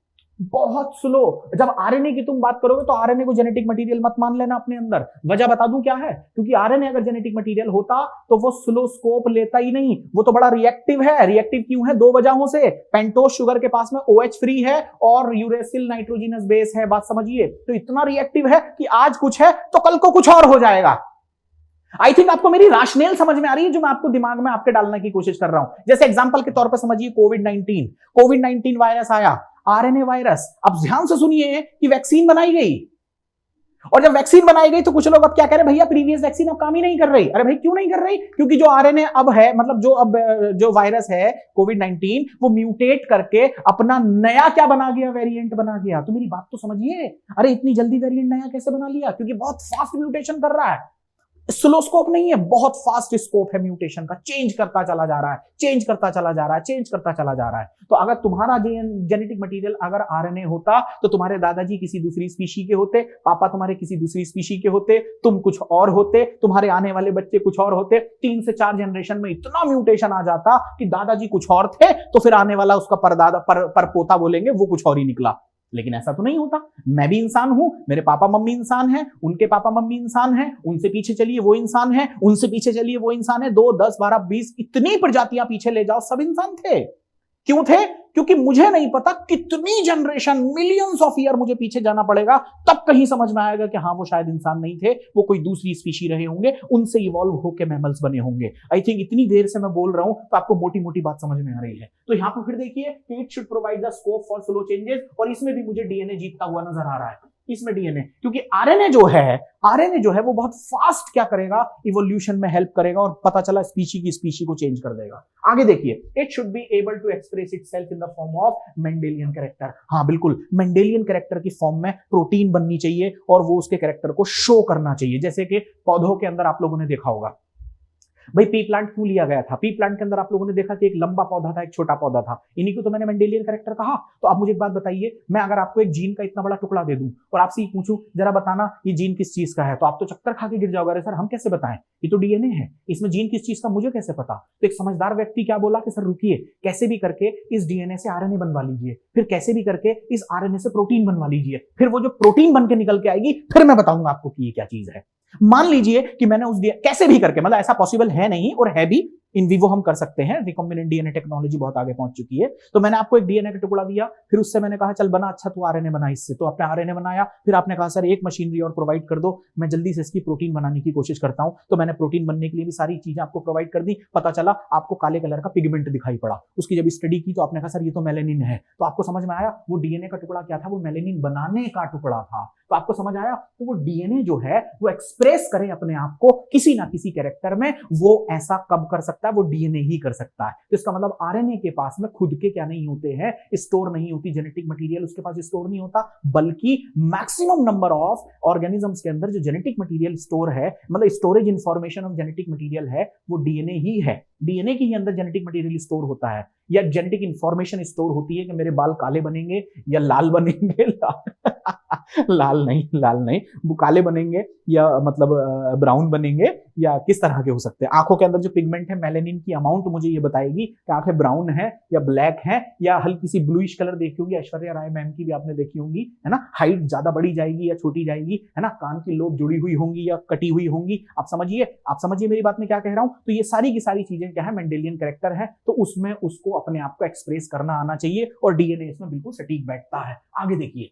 बहुत स्लो। जब आरएनए की तुम बात करोगे तो आरएनए को जेनेटिक मटेरियल मत मान लेना अपने अंदर। वजह बता दूं क्या है? क्योंकि आरएनए अगर जेनेटिक मटेरियल होता तो वो स्लो स्कोप लेता ही नहीं, वो तो बड़ा रिएक्टिव है। रिएक्टिव क्यों है? दो वजहों से। पेंटोस शुगर के पास में OH फ्री है और यूरेसिल नाइट्रोजिनस बेस है, बात समझिए। तो इतना रिएक्टिव है कि आज कुछ है तो कल को कुछ और हो जाएगा। आई थिंक आपको मेरी राशनेल समझ में आ रही है जो मैं आपको दिमाग में आपके डालने की कोशिश कर रहा हूं। जैसे एग्जांपल के तौर पर समझिए कोविड-19 वायरस आया, आरएनए वायरस। अब ध्यान से सुनिए कि वैक्सीन बनाई गई, और जब वैक्सीन बनाई गई तो कुछ लोग अब क्या कह रहे हैं, भैया प्रीवियस वैक्सीन अब काम ही नहीं कर रही। अरे भाई क्यों नहीं कर रही? क्योंकि जो आरएनए अब है, मतलब जो वायरस है कोविड-19, वो म्यूटेट करके अपना नया क्या बना गया, वेरिएंट बना गया। तो मेरी बात तो समझिए, अरे इतनी जल्दी वेरिएंट नया कैसे बना लिया? क्योंकि बहुत फास्ट म्यूटेशन कर रहा है। स्लो स्कोप नहीं है, बहुत फास्ट स्कोप है म्यूटेशन का, चेंज करता चला जा रहा है, चेंज करता चला जा रहा है, चेंज करता चला जा रहा है। तो अगर तुम्हारा जेनेटिक मटेरियल अगर आरएनए होता तो तुम्हारे दादाजी किसी दूसरी स्पीशी के होते, पापा तुम्हारे किसी दूसरी स्पीशी के होते, तुम कुछ और होते, तुम्हारे आने वाले बच्चे कुछ और होते। 3 से 4 जनरेशन में इतना म्यूटेशन आ जाता कि दादाजी कुछ और थे तो फिर आने वाला उसका परदादा परपोता बोलेंगे वो कुछ और ही निकला। लेकिन ऐसा तो नहीं होता। मैं भी इंसान हूं, मेरे पापा मम्मी इंसान हैं, उनके पापा मम्मी इंसान हैं, उनसे पीछे चलिए वो इंसान है, उनसे पीछे चलिए वो इंसान है, 2, 10, 12, 20 इतनी प्रजातियां पीछे ले जाओ, सब इंसान थे। क्यों थे? क्योंकि मुझे नहीं पता कितनी जनरेशन, मिलियंस ऑफ ईयर मुझे पीछे जाना पड़ेगा, तब कहीं समझ में आएगा कि हाँ वो शायद इंसान नहीं थे, वो कोई दूसरी स्पीशी रहे होंगे, उनसे इवॉल्व होकर मैमल्स बने होंगे। आई थिंक इतनी देर से मैं बोल रहा हूं तो आपको मोटी मोटी बात समझ में आ रही है। तो यहां पर फिर देखिए, it should provide the scope for slow changes, और इसमें भी मुझे डीएनए जीतता हुआ नजर आ रहा है। इसमें डीएनए, क्योंकि आरएनए जो है वो बहुत फास्ट क्या करेगा, इवोल्यूशन में हेल्प करेगा, और पता चला स्पीशी की स्पीशी को चेंज कर देगा। आगे देखिए, it should be able to express itself in the form of Mendelian character. हाँ बिल्कुल, मेंडेलियन कैरेक्टर की फॉर्म में प्रोटीन बननी चाहिए और वो उसके कैरेक्टर को शो करना चाहिए। जैसे कि पौधों के अंदर आप लोगों ने देखा होगा, भाई पी प्लांट क्यों लिया गया था? पी प्लांट के अंदर आप लोगों ने देखा कि एक लंबा पौधा था, एक छोटा पौधा था, इन्हीं को तो मैंने मेंडेलियन कैरेक्टर कहा। तो आप मुझे एक बात बताइए, मैं अगर आपको एक जीन का इतना बड़ा टुकड़ा दे दूं और आपसे पूछूं जरा बताना ये जीन किस चीज का है, तो आप तो चक्कर खा के गिर जाओगे, अरे सर हम कैसे बताएं, ये तो डीएनए है, इसमें जीन किस चीज का मुझे कैसे पता? तो एक समझदार व्यक्ति क्या बोला कि सर रुकिए, कैसे भी करके इस डीएनए से आरएनए बनवा लीजिए, फिर कैसे भी करके इस आरएनए से प्रोटीन बनवा लीजिए, फिर वो जो प्रोटीन बन के निकल के आएगी फिर मैं बताऊंगा आपको कि ये क्या चीज है। मान लीजिए कि मैंने उस कैसे भी करके, मतलब ऐसा पॉसिबल है नहीं और है भी, इन विवो हम कर सकते हैं, रिकॉम्बिनेंट डीएनए टेक्नोलॉजी बहुत आगे पहुंच चुकी है। तो मैंने आपको एक डीएनए का टुकड़ा दिया, फिर उससे मैंने कहा चल बना, अच्छा तू आरएनए बना इससे, तो आपने आरएनए बनाया, फिर आपने कहा सर एक मशीनरी और प्रोवाइड कर दो, मैं जल्दी से इसकी प्रोटीन बनाने की कोशिश करता हूं। तो मैंने प्रोटीन बनने के लिए भी सारी चीजें आपको प्रोवाइड कर दी, पता चला आपको काले कलर का पिगमेंट दिखाई पड़ा, उसकी जब स्टडी की तो आपने कहा सर ये तो मेलेनिन है, तो आपको समझ में आया वो डीएनए का टुकड़ा क्या था, वो मेलेनिन बनाने का टुकड़ा था। तो आपको समझ आया, तो वो डीएनए जो है वो एक्सप्रेस करे अपने आप को किसी ना किसी कैरेक्टर में, वो ऐसा कब कर सकता है, वो डीएनए ही कर सकता है। तो इसका मतलब आरएनए के पास में खुद के क्या नहीं होते हैं, स्टोर नहीं होती जेनेटिक मटेरियल, उसके पास स्टोर नहीं होता, बल्कि मैक्सिमम नंबर ऑफ ऑर्गेनिजम्स के अंदर जो जेनेटिक मटेरियल स्टोर है, मतलब storage information of genetic material है, वो डीएनए ही है। डीएनए के ही अंदर जेनेटिक मटेरियल स्टोर होता है, या जेनेटिक इंफॉर्मेशन स्टोर होती है कि मेरे बाल काले बनेंगे या लाल बनेंगे। लाल नहीं, वो काले बनेंगे या मतलब ब्राउन बनेंगे, या किस तरह के हो सकते हैं। आंखों के अंदर जो पिगमेंट है, मेलेनिन की अमाउंट मुझे ये बताएगी कि आंखें ब्राउन है या ब्लैक है, या हल्की सी ब्लूइश कलर देखी होगी, ऐश्वर्या राय मैम की भी आपने देखी होंगी, है ना, हाइट ज्यादा बड़ी जाएगी या छोटी जाएगी, है ना, कान की लोब जुड़ी हुई होंगी या कटी हुई होंगी। आप समझिए मेरी बात में क्या कह रहा हूं। तो ये सारी की सारी चीजें मेंडेलियन क्या है, मेंडेलियन कैरेक्टर है, तो उसमें उसको अपने आप को एक्सप्रेस करना आना चाहिए और डीएनए इसमें बिल्कुल सटीक बैठता है। आगे देखिए,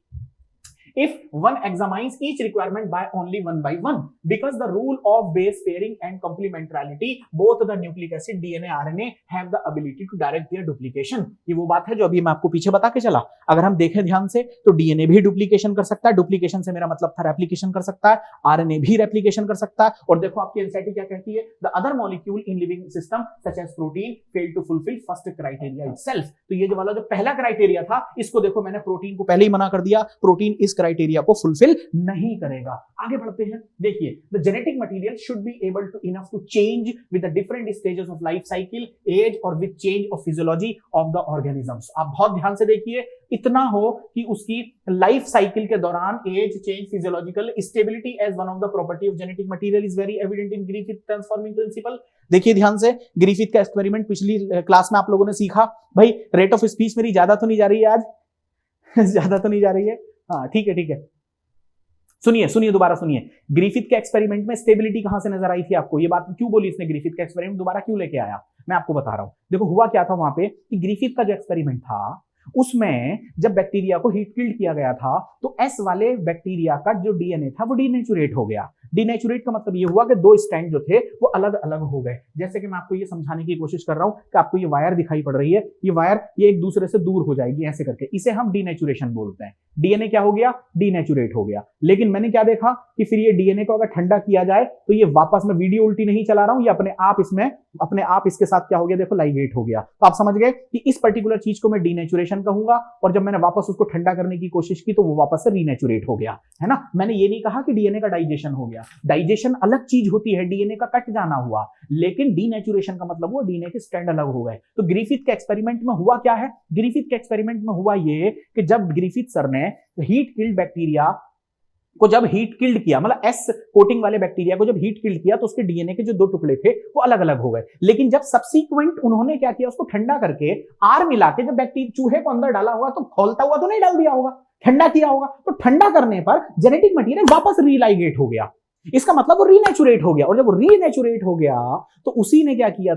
if one examines each requirement by only one by one, because the rule of base pairing and complementarity, both the nucleic acid DNA RNA have the ability to direct their duplication। ये वो बात है जो अभी मैं आपको पीछे बता के चला। अगर हम देखें ध्यान से तो डीएनए भी डुप्लीकेशन कर सकता है, डुप्लीकेशन से मेरा मतलब था रेप्लिकेशन कर सकता है, आरएनए भी रेप्लिकेशन कर सकता है। और देखो आपकी एनसीईआरटी क्या कहती है, the other molecule in living system such as protein fail to fulfil first criteria itself. तो ये जो वाला जो पहला क्राइटेरिया था, इसको देखो मैंने प्रोटीन को पहले ही मना कर दिया, प्रोटीन इस क्राइटेरिया को फुलफिल नहीं करेगा। आगे बढ़ते हैं, देखिए the genetic material should be able to enough to change with the different stages of life cycle, as और with change of physiology of the organisms. आप बहुत ध्यान से देखिए, इतना हो कि उसकी लाइफ साइकिल के दौरान as change, physiological stability as one of the property of genetic material is very evident in Griffith transforming principle. देखिए ध्यान से, ग्रिफिथ का एक्सपेरिमेंट पिछली क्लास में आप लोगों ने सीखा। भाई रेट ऑफ स्पीच मेरी ज्यादा तो नहीं जा रही है आज ज्यादा तो नहीं जा रही है, हाँ ठीक है ठीक है। सुनिए दोबारा सुनिए, ग्रिफिथ के एक्सपेरिमेंट में स्टेबिलिटी कहां से नजर आई थी आपको, ये बात क्यों बोली इसने, ग्रिफिथ का एक्सपेरिमेंट दोबारा क्यों लेके आया, मैं आपको बता रहा हूं। देखो हुआ क्या था वहां पे कि ग्रिफिथ का जो एक्सपेरिमेंट था उसमें जब बैक्टीरिया को हीट किल्ड किया गया था तो एस वाले बैक्टीरिया का जो डीएनए था वो डीनेचुरेट हो गया। डीनेचुरेट का मतलब ये हुआ कि दो स्ट्रैंड जो थे वो अलग अलग हो गए। जैसे कि मैं आपको ये समझाने की कोशिश कर रहा हूं कि आपको ये वायर दिखाई पड़ रही है, ये वायर ये एक दूसरे से दूर हो जाएगी ऐसे करके, इसे हम डीनेचुरेशन बोलते हैं। डीएनए क्या हो गया, डीनेचुरेट हो गया। लेकिन मैंने क्या देखा कि फिर ये डीएनए को अगर ठंडा किया जाए तो ये वापस, मैं वीडियो उल्टी नहीं चला रहा हूं, ये अपने आप इसके साथ क्या हो गया, देखो लाइगेट हो गया। तो आप समझ गए कि इस पर्टिकुलर चीज को मैं डीनेचुरेशन कहूंगा, और जब मैंने वापस उसको ठंडा करने की कोशिश की तो वो वापस से रीनेचुरेट हो गया, है ना। मैंने ये नहीं कहा कि डीएनए का डाइजेशन हो गया, डाइजेशन अलग चीज होती है, डीएनए का कट जाना हुआ, लेकिन डीनेचुरेशन का मतलब वो डीएनए के स्ट्रैंड अलग हो गए। तो ग्रिफिथ के एक्सपेरिमेंट में हुआ क्या है, ग्रिफिथ के एक्सपेरिमेंट में हुआ ये कि जब ग्रिफिथ सर ने हीट किल्ड बैक्टीरिया को जब हीट किल्ड किया, मतलब एस कोटिंग वाले बैक्टीरिया को जब हीट किल्ड किया तो उसके डीएनए के जो दो टुकड़े थे वो अलग अलग हो गए। लेकिन जब सब्सीक्वेंट उन्होंने क्या किया, उसको ठंडा करके आर मिला के जब बैक्टीरिया चूहे को अंदर डाला होगा तो खोलता हुआ तो नहीं डाल दिया होगा, ठंडा किया होगा। तो ठंडा करने पर जेनेटिक मटेरियल वापस रीलाइगेट हो गया, इसका मतलब वो रीनेचुरेट हो गया। और जब वो रीनेचुरेट हो गया तो उसी ने क्या किया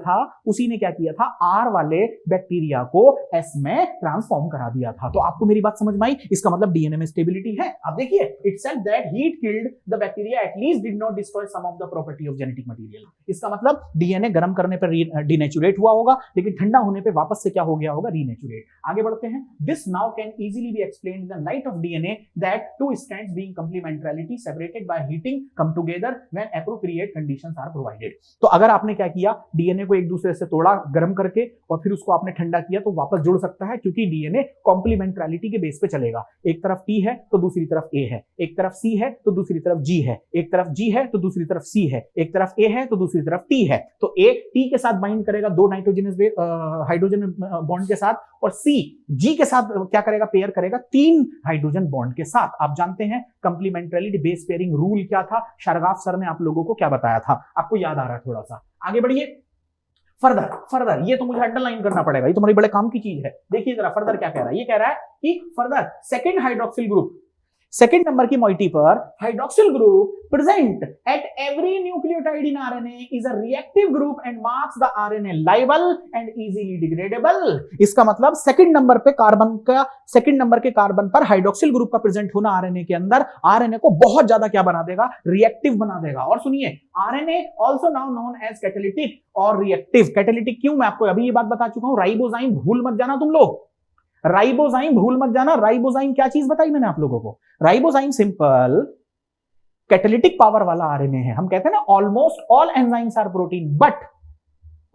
था, आर वाले बैक्टीरिया को एस में ट्रांसफॉर्म करा दिया था। तो आपको मेरी बात समझ में आई, इसका मतलब डीएनए में स्टेबिलिटी है। अब देखिए, it said that heat killed the bacteria at least did not destroy some of the property of genetic material. इसका मतलब डीएनए गर्म करने पर डीनेचुरेट हुआ होगा, लेकिन ठंडा होने पर वापस से क्या हो गया होगा, रीनेचुरेट। आगे बढ़ते हैं, this now can easily be explained in the light of DNA that two strands being complementarity separated by heating come together when appropriate conditions are provided. तो अगर आपने क्या किया, डीएनए को एक दूसरे से तोड़ा गर्म करके और फिर उसको आपने ठंडा किया तो वापस जुड़ सकता है, क्योंकि डीएनए कॉम्प्लीमेंट्रिटी के बेस पे चलेगा। एक तरफ टी है तो दूसरी तरफ ए है, एक तरफ सी है तो दूसरी तरफ जी है, एक तरफ जी है तो दूसरी तरफ सी है, एक तरफ ए है तो दूसरी तरफ टी है। तो ए टी के साथ बाइंड करेगा दो नाइट्रोजनस हाइड्रोजन बॉन्ड के साथ, और सी जी के साथ क्या करेगा, पेयर करेगा तीन हाइड्रोजन बॉन्ड के साथ। आप जानते हैं कंप्लीमेंट्रिटी बेस पेयरिंग रूल क्या था, शारगाफ सर ने आप लोगों को क्या बताया था, आपको याद आ रहा है थोड़ा सा। आगे बढ़िए, फर्दर ये तो मुझे अंडरलाइन करना पड़ेगा, ये तो बड़े बड़े काम की चीज है। देखिए जरा फर्दर क्या कह रहा है, ये कह रहा है कि further second hydroxyl group, second number की मॉइटी पर hydroxyl group present at every nucleotide in RNA is a reactive group and marks the RNA liable and easily degradable. इसका मतलब सेकंड नंबर के कार्बन पर हाइड्रोक्सिल ग्रुप का प्रेजेंट होना आरएनए के अंदर आरएनए को बहुत ज्यादा क्या बना देगा, रिएक्टिव बना देगा। और सुनिए, RNA also now known as catalytic और रिएक्टिव। कैटालिटिक क्यों, मैं आपको अभी ये बात बता चुका हूं। राइबोजाइम भूल मत जाना तुम लोग, राइबोजाइम भूल मत जाना। राइबोजाइम क्या चीज बताई मैंने आप लोगों को, राइबोजाइम सिंपल कैटालिटिक पावर वाला आरएनए है। हम कहते हैं ना almost all enzymes are protein, but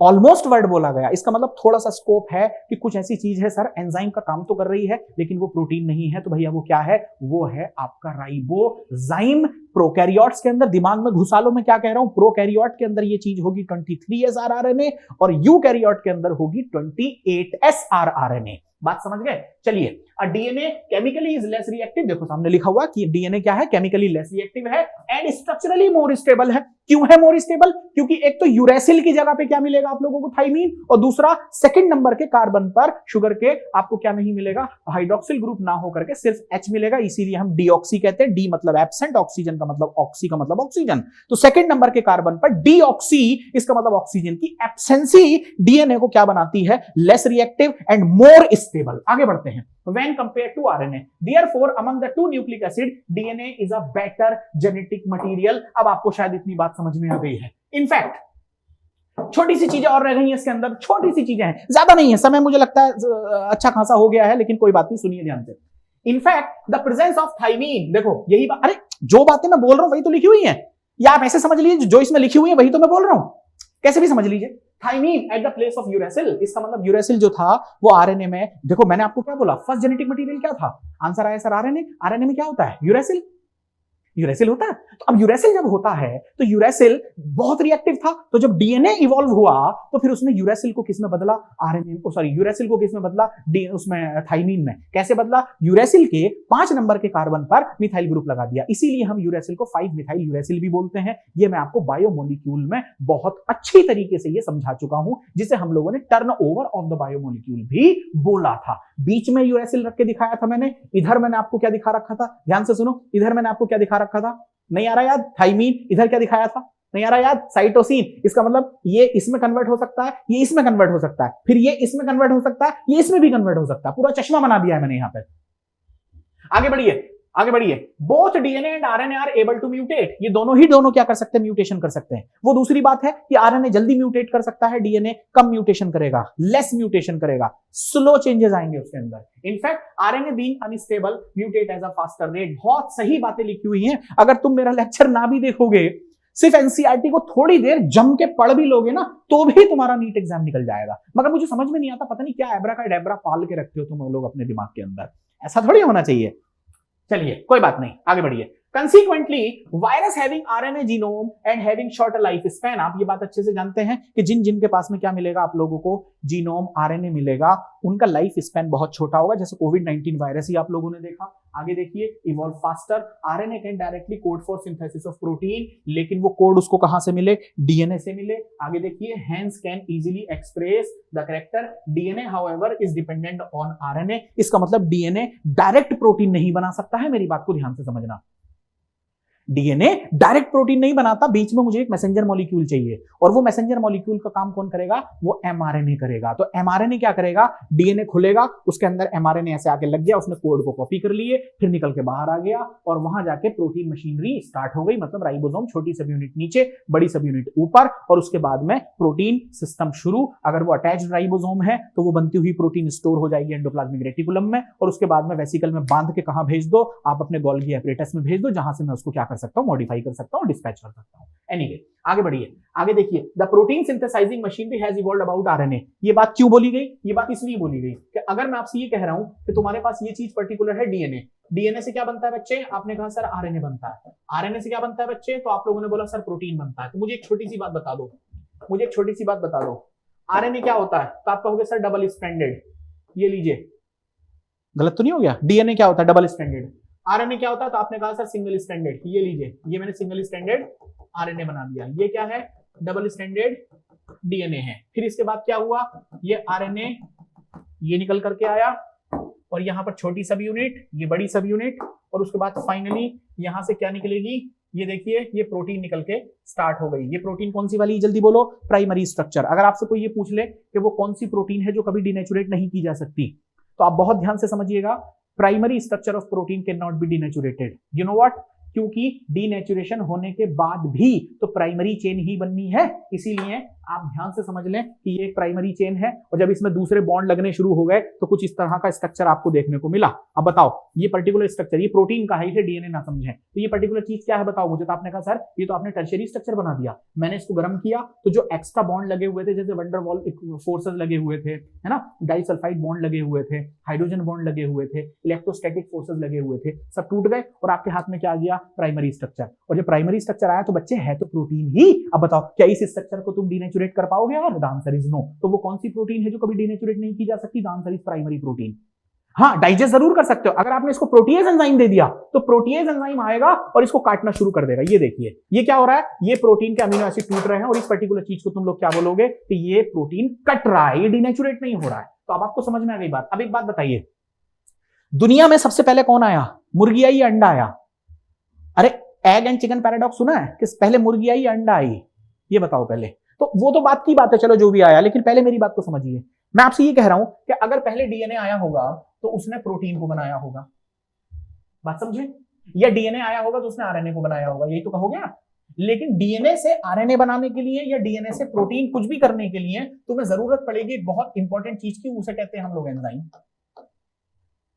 almost word बोला गया, इसका मतलब थोड़ा सा स्कोप है कि कुछ ऐसी चीज है सर एंजाइम का काम तो कर रही है लेकिन वो प्रोटीन नहीं है। तो भैया वो क्या है, वो है आपका राइबोजाइम। प्रोकैरियोट्स के अंदर दिमाग में घुसा लो मैं क्या कह रहा हूं, प्रोकैरियोट के अंदर ये चीज होगी 23 SR RNA और यूकैरियोट के अंदर होगी 28 SR RNA। बात समझ गए? चलिए, DNA chemically is less reactive, देखो सामने लिखा हुआ कि डीएनए क्या है, केमिकली लेस रिएक्टिव है एंड स्ट्रक्चरली मोर स्टेबल है। क्यों है मोर स्टेबल? क्योंकि एक तो यूरेसिल की जगह पे क्या मिलेगा आप लोगों को, थाइमीन, और दूसरा सेकंड नंबर के कार्बन पर शुगर के आपको क्या नहीं मिलेगा, हाइड्रोक्सिल ग्रुप ना होकर के सिर्फ H मिलेगा, इसीलिए हम डीऑक्सी कहते हैं। डी मतलब एब्सेंट, ऑक्सीजन का मतलब ऑक्सी का मतलब ऑक्सीजन, तो सेकंड नंबर के कार्बन पर डीऑक्सी, इसका मतलब ऑक्सीजन की एब्सेंसी डीएनए को क्या बनाती है, less reactive and more stable. आगे बढ़ते हैं। When compared to RNA, therefore among the two nucleic acid, DNA is a better genetic material। अब आपको शायद इतनी बात समझ में आ गई है। इनफैक्ट छोटी सी चीजें और रह गई हैं इसके अंदर, छोटी सी चीजें हैं, ज्यादा नहीं है, समय मुझे लगता है अच्छा खासा हो गया है, लेकिन कोई बात नहीं, सुनिए ध्यान से। In fact the presence of thymine, देखो यही बात, अरे जो बातें मैं बोल रहा हूं वही तो लिखी हुई है, या आप ऐसे समझ लीजिए जो इसमें लिखी हुई है वही तो मैं बोल रहा हूं, कैसे भी समझ लीजिए। Thymine at the place of uracil, इसका मतलब यूरेसिल जो था वो आरएनए में, देखो मैंने आपको क्या बोला, फर्स्ट जेनेटिक मटेरियल क्या था, आंसर आया सर आरएनए। आरएनए में क्या होता है, यूरेसिल, यूरेसिल होता है। तो अब यूरेसिल जब होता है तो यूरेसिल बहुत रिएक्टिव था, तो जब डीएनए इवॉल्व हुआ तो फिर उसने यूरेसिल को किसमें बदला, आरएनए को, सॉरी यूरेसिल को किसमें बदला, उसमें थाइमीन में। कैसे बदला, यूरेसिल के 5 नंबर के कार्बन पर मिथाइल ग्रुप लगा दिया, इसीलिए हम यूरेसिल को 5 मिथाइल यूरेसिल भी बोलते हैं। ये मैं आपको बायोमोलिक्यूल में बहुत अच्छी तरीके से ये समझा चुका हूं, जिसे हम लोगों ने टर्नओवर ऑफ द बायोमोलिक्यूल भी बोला था। बीच में यूरेसिल रख के दिखाया था मैंने, इधर मैंने आपको क्या दिखा रखा था, ध्यान से सुनो, इधर मैंने आपको क्या दिखा रखा था, नहीं आ रहा याद, थाइमीन, इधर क्या दिखाया था, नहीं आ रहा याद, साइटोसिन। इसका मतलब ये इसमें कन्वर्ट हो सकता है, ये इसमें कन्वर्ट हो सकता है, फिर ये इसमें कन्वर्ट हो सकता है, ये इसमें भी कन्वर्ट हो सकता है, पूरा चश्मा बना दिया है मैंने यहां पे। आगे बढ़िए, आगे बढ़िए। Both DNA and RNA are able to mutate, ये दोनों क्या कर सकते हैं, म्यूटेशन कर सकते हैं। वो दूसरी बात है कि आरएनए जल्दी म्यूटेट कर सकता है, डीएनए कम म्यूटेशन करेगा, लेस म्यूटेशन करेगा, स्लो चेंजेस आएंगे उसके अंदर। In fact RNA being unstable mutate as a faster rate. बहुत सही बातें लिखी हुई हैं, अगर तुम मेरा लेक्चर ना भी देखोगे, सिर्फ एनसीईआरटी को थोड़ी देर जम के पढ़ भी लोगे ना, तो भी तुम्हारा नीट एग्जाम निकल जाएगा। मगर मुझे समझ में नहीं आता, पता नहीं क्या एब्रा का डेब्रा पाल के रखते हो तुम लोग अपने दिमाग के अंदर, ऐसा थोड़ी होना चाहिए। चलिए कोई बात नहीं, आगे बढ़िए। Consequently, virus having RNA genome and having shorter life span, आप ये बात अच्छे से जानते हैं कि जिनके पास में क्या मिलेगा आप लोगों को, जीनोम आरएनए मिलेगा, उनका लाइफ स्पैन बहुत छोटा होगा, जैसे कोविड-19 वायरस ही आप लोगों ने देखा। आगे देखिए, evolve faster, RNA can directly code for synthesis of protein, लेकिन वो कोड उसको कहां से मिले, डीएनए से मिले। आगे देखिए, hence can easily express the character, DNA however is dependent on RNA. इसका मतलब डीएनए डायरेक्ट प्रोटीन नहीं बना सकता है, मेरी बात को ध्यान से समझना। डीएनए डायरेक्ट प्रोटीन नहीं बनाता, बीच में मुझे एक मैसेंजर मॉलिक्यूल चाहिए, और वो मैसेंजर मॉलिक्यूल का काम कौन करेगा, वो एमआरएनए करेगा। तो एमआरएनए क्या करेगा, डीएनए खुलेगा, उसके अंदर एमआरएनए ऐसे आके लग गया, उसने कोड को कॉपी कर लिए, फिर निकल के बाहर आ गया, और वहां जाके प्रोटीन मशीनरी स्टार्ट हो गई। मतलब राइबोसोम छोटी सब यूनिट नीचे, बड़ी सब यूनिट ऊपर, और उसके बाद में प्रोटीन सिस्टम शुरू। अगर वो अटैच्ड राइबोसोम है तो वो बनती हुई प्रोटीन स्टोर हो जाएगी एंडोप्लाज्मिक रेटिकुलम में, और उसके बाद में वेसिकल में बांध के कहां भेज दो, आप अपने गोल्गी एपरेटस में भेज दो, जहां से मैं उसको क्या कर सकता हूं, मॉडिफाई कर सकता हूं, डिस्पैच कर सकता हूं। एनीवे, आगे बढ़िए। आगे देखिए, the protein synthesising machinery has evolved about RNA. ये बात क्यों बोली गई, ये बात इसलिए बोली गई कि अगर मैं आपसे ये कह रहा हूं कि तुम्हारे पास ये चीज पर्टिकुलर है डीएनए, डीएनए से क्या बनता है बच्चे, आपने कहा सर आरएनए बनता है। आरएनए से क्या बनता है बच्चे, तो आप लोगों ने बोला सर प्रोटीन बनता है। तो मुझे एक छोटी सी बात बता दो, मुझे एक छोटी सी बात बता दो, आरएनए क्या होता है, तो आप कहोगे सर डबल स्ट्रैंडेड। ये लीजिए, गलत तो नहीं हो गया, डीएनए क्या होता है, डबल स्ट्रैंडेड। आरएनए क्या होता है, तो आपने कहा सर सिंगल स्ट्रैंडेड। ये लीजिए, ये मैंने सिंगल स्ट्रैंडेड आरएनए बना दिया। ये क्या है, डबल स्ट्रैंडेड डीएनए है। फिर इसके बाद क्या हुआ, ये आरएनए ये निकल करके आया, और यहां पर छोटी सब यूनिट, ये बड़ी सब यूनिट, और उसके बाद फाइनली यहां से क्या निकलेगी, ये देखिए, ये प्रोटीन निकल के स्टार्ट हो गई। ये प्रोटीन कौन सी वाली, जल्दी बोलो, प्राइमरी स्ट्रक्चर। अगर आपसे कोई ये पूछ ले कि वो कौन सी प्रोटीन है जो कभी डिनेचुरेट नहीं की जा सकती, तो आप बहुत ध्यान से समझिएगा, primary structure of protein can not be denatured. You know what, क्योंकि डीनेचुरेशन होने के बाद भी तो प्राइमरी चेन ही बननी है, इसीलिए आप ध्यान से समझ लें कि ये एक प्राइमरी चेन है, और जब इसमें दूसरे बॉन्ड लगने शुरू हो गए तो कुछ इस तरह का स्ट्रक्चर आपको देखने को मिला। अब बताओ, ये पर्टिकुलर स्ट्रक्चर, ये प्रोटीन का है, इसे डीएनए ना समझें, तो ये पर्टिकुलर चीज क्या है बताओ मुझे। तो आपने कहा सर ये तो आपने टर्शियरी स्ट्रक्चर बना दिया। मैंने इसको गर्म किया तो जो एक्स्ट्रा बॉन्ड लगे हुए थे, जैसे वंडरवॉल फोर्सेस लगे हुए थे, है ना, डाइसल्फाइड बॉन्ड लगे हुए थे, हाइड्रोजन बॉन्ड लगे हुए थे, इलेक्ट्रोस्टैटिक फोर्सेस लगे हुए थे, सब टूट गए, और आपके हाथ में क्या आ गया, प्राइमरी स्ट्रक्चर। और जब प्राइमरी स्ट्रक्चर आया तो बच्चे है तो प्रोटीन ही। अब बताओ, क्या इस स्ट्रक्चर को तुम डीनेचुरेट डीनेचुरेट कर पाओगे यार? The answer is no. तो वो कौन सी प्रोटीन है जो कभी डीनेचुरेट नहीं की जा सकती? The answer is primary protein. हाँ, डाइजेस्ट जरूर कर सकते हो। अगर आपने इसको प्रोटीएज एंजाइम दे दिया तो प्रोटीएज एंजाइम आएगा और इसको काटना शुरू कर देगा। ये देखिए, ये क्या हो रहा है? ये प्रोटीन के अमीनो एसिड टूट रहे हैं और इस पर्टिकुलर चीज को तुम लोग क्या बोलोगे? तो ये प्रोटीन कट रहा है, ये डीनेचुरेट नहीं हो रहा है। तो अब आपको समझ में आ गई बात। अब एक बात बताइए, दुनिया में सबसे पहले कौन आया? मुर्गी आई या अंडा आया? अरे एग एंड चिकन पैराडॉक्स सुना है कि पहले मुर्गी आई या अंडा आई? ये बताओ पहले। तो वो तो बात की बात है, चलो जो भी आया, लेकिन पहले मेरी बात को समझिए। मैं आपसे ये कह रहा हूं कि अगर पहले डीएनए आया होगा तो उसने प्रोटीन को बनाया होगा, बात समझे? या डीएनए आया होगा तो उसने आरएनए को बनाया होगा, यही तो कहोगे आप। लेकिन डीएनए से आरएनए बनाने के लिए या डीएनए से प्रोटीन कुछ भी करने के लिए तुम्हें जरूरत पड़ेगी एक बहुत इंपॉर्टेंट चीज की, उसे कहते हैं हम लोग एंजाइम।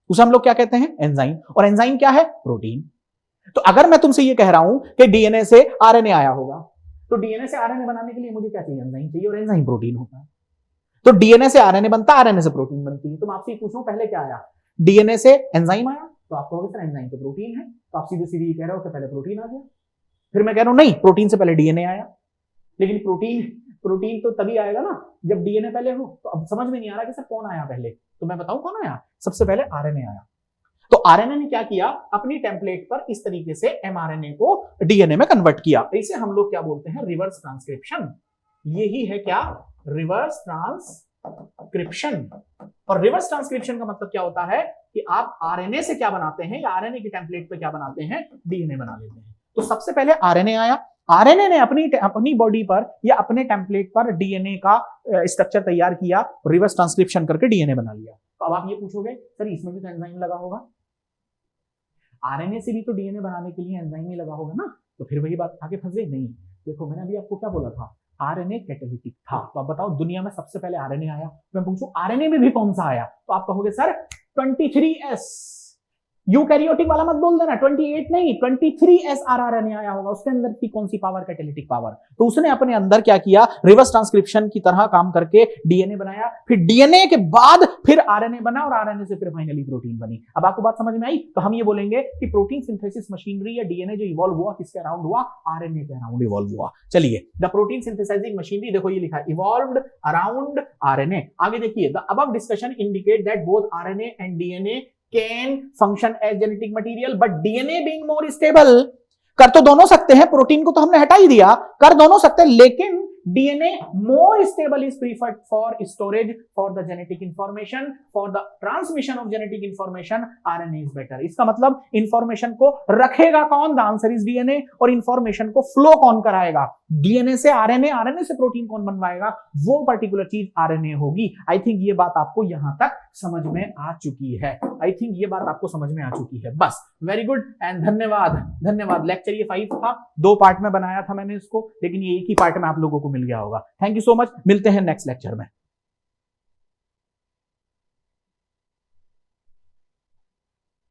उसे हम लोग क्या कहते हैं? एंजाइम। और एंजाइम क्या है? प्रोटीन। तो अगर मैं तुमसे ये कह रहा हूं कि डीएनए से आरएनए आया होगा, तो डीएनए से आरएनए बनाने के लिए मुझे क्या चाहिए? एंजाइम चाहिए, और एंजाइम प्रोटीन होता है। तो डीएनए से आरएनए बनता, आरएनए से प्रोटीन बनती है। तो मैं आपसे पूछूं पहले क्या आया? डीएनए से एंजाइम आया, तो आप कहोगे सर एंजाइम तो प्रोटीन है, तो आप सीधे सीधे ये कह रहे हो कि पहले प्रोटीन आ गया। फिर मैं कह रहा हूं नहीं, प्रोटीन से पहले डीएनए आया। लेकिन प्रोटीन तो तभी आएगा ना जब डीएनए पहले हो। तो अब समझ में नहीं आ रहा कि सर कौन आया पहले? तो मैं बताऊं कौन आया? सबसे पहले आरएनए आया। तो आरएनए ने क्या किया? अपनी टेम्पलेट पर इस तरीके से एमआरएनए को डीएनए में कन्वर्ट किया। इसे हम लोग क्या बोलते हैं? Reverse transcription. यही है क्या? Reverse transcription. और रिवर्स ट्रांसक्रिप्शन का मतलब क्या होता है कि आप आरएनए से क्या बनाते हैं, या आरएनए की टेम्पलेट पे क्या बनाते हैं? डीएनए बना लेते हैं। तो सबसे पहले आरएनए आया, आरएनए ने अपनी बॉडी पर या अपने टेम्पलेट पर डीएनए का स्ट्रक्चर तैयार किया, रिवर्स ट्रांसक्रिप्शन करके डीएनए बना लिया। तो अब आप ये पूछोगे सर इसमें भी तो एंजाइम लगा होगा, आरएनए से भी तो डीएनए बनाने के लिए एंजाइम ही लगा होगा ना। तो फिर वही बात आगे फंस गई। नहीं, देखो मैंने अभी आपको क्या बोला था? आरएनए कैटालिटिक था। तो आप बताओ दुनिया में सबसे पहले आरएनए आया, मैं पूछूं आरएनए में भी कौन सा आया? तो आप कहोगे सर 23S। यूकैरियोटिक वाला मत बोल देना, 28 नहीं, 23S आरआरएनए आया होगा। उसके अंदर की कौन सी पावर? Catalytic power. तो उसने अपने अंदर क्या किया? रिवर्स ट्रांसक्रिप्शन की तरह काम करके डीएनए बनाया, फिर डीएनए के बाद फिर आरएनए बना, और आरएनए से फिर फाइनली प्रोटीन बनी। अब आपको बात समझ में आई? तो हम ये बोलेंगे कि प्रोटीन सिंथेसिस मशीनरी या डीएनए जो इवॉल्व हुआ किसके अराउंड हुआ? आरएनए के अराउंड इवॉल्व हुआ। चलिए, द प्रोटीन सिंथेसाइजिंग मशीनरी, देखो ये लिखा है इवॉल्व्ड अराउंड आरएनए। आगे देखिए, the above discussion indicate that both RNA and DNA can function as genetic material but DNA being more stable। कर तो दोनों सकते हैं, प्रोटीन को तो हमने हटा ही दिया, कर दोनों सकते हैं, लेकिन DNA more stable is preferred for storage for the genetic information, for the transmission of genetic information RNA is better। इसका मतलब इंफॉर्मेशन को रखेगा कौन? The answer is DNA। और इंफॉर्मेशन को फ्लो कौन कराएगा? डीएनए से आरएनए, आरएनए से प्रोटीन कौन बनवाएगा? वो पर्टिकुलर चीज आरएनए होगी। आई थिंक ये बात आपको यहां तक समझ में आ चुकी है। आई थिंक ये बात आपको समझ में आ चुकी है। बस, वेरी गुड एंड धन्यवाद। धन्यवाद। लेक्चर ये 5 था, 2 पार्ट में बनाया था मैंने इसको, लेकिन ये एक ही पार्ट में आप लोगों को मिल गया होगा। Thank you so much. मिलते हैं नेक्स्ट लेक्चर में।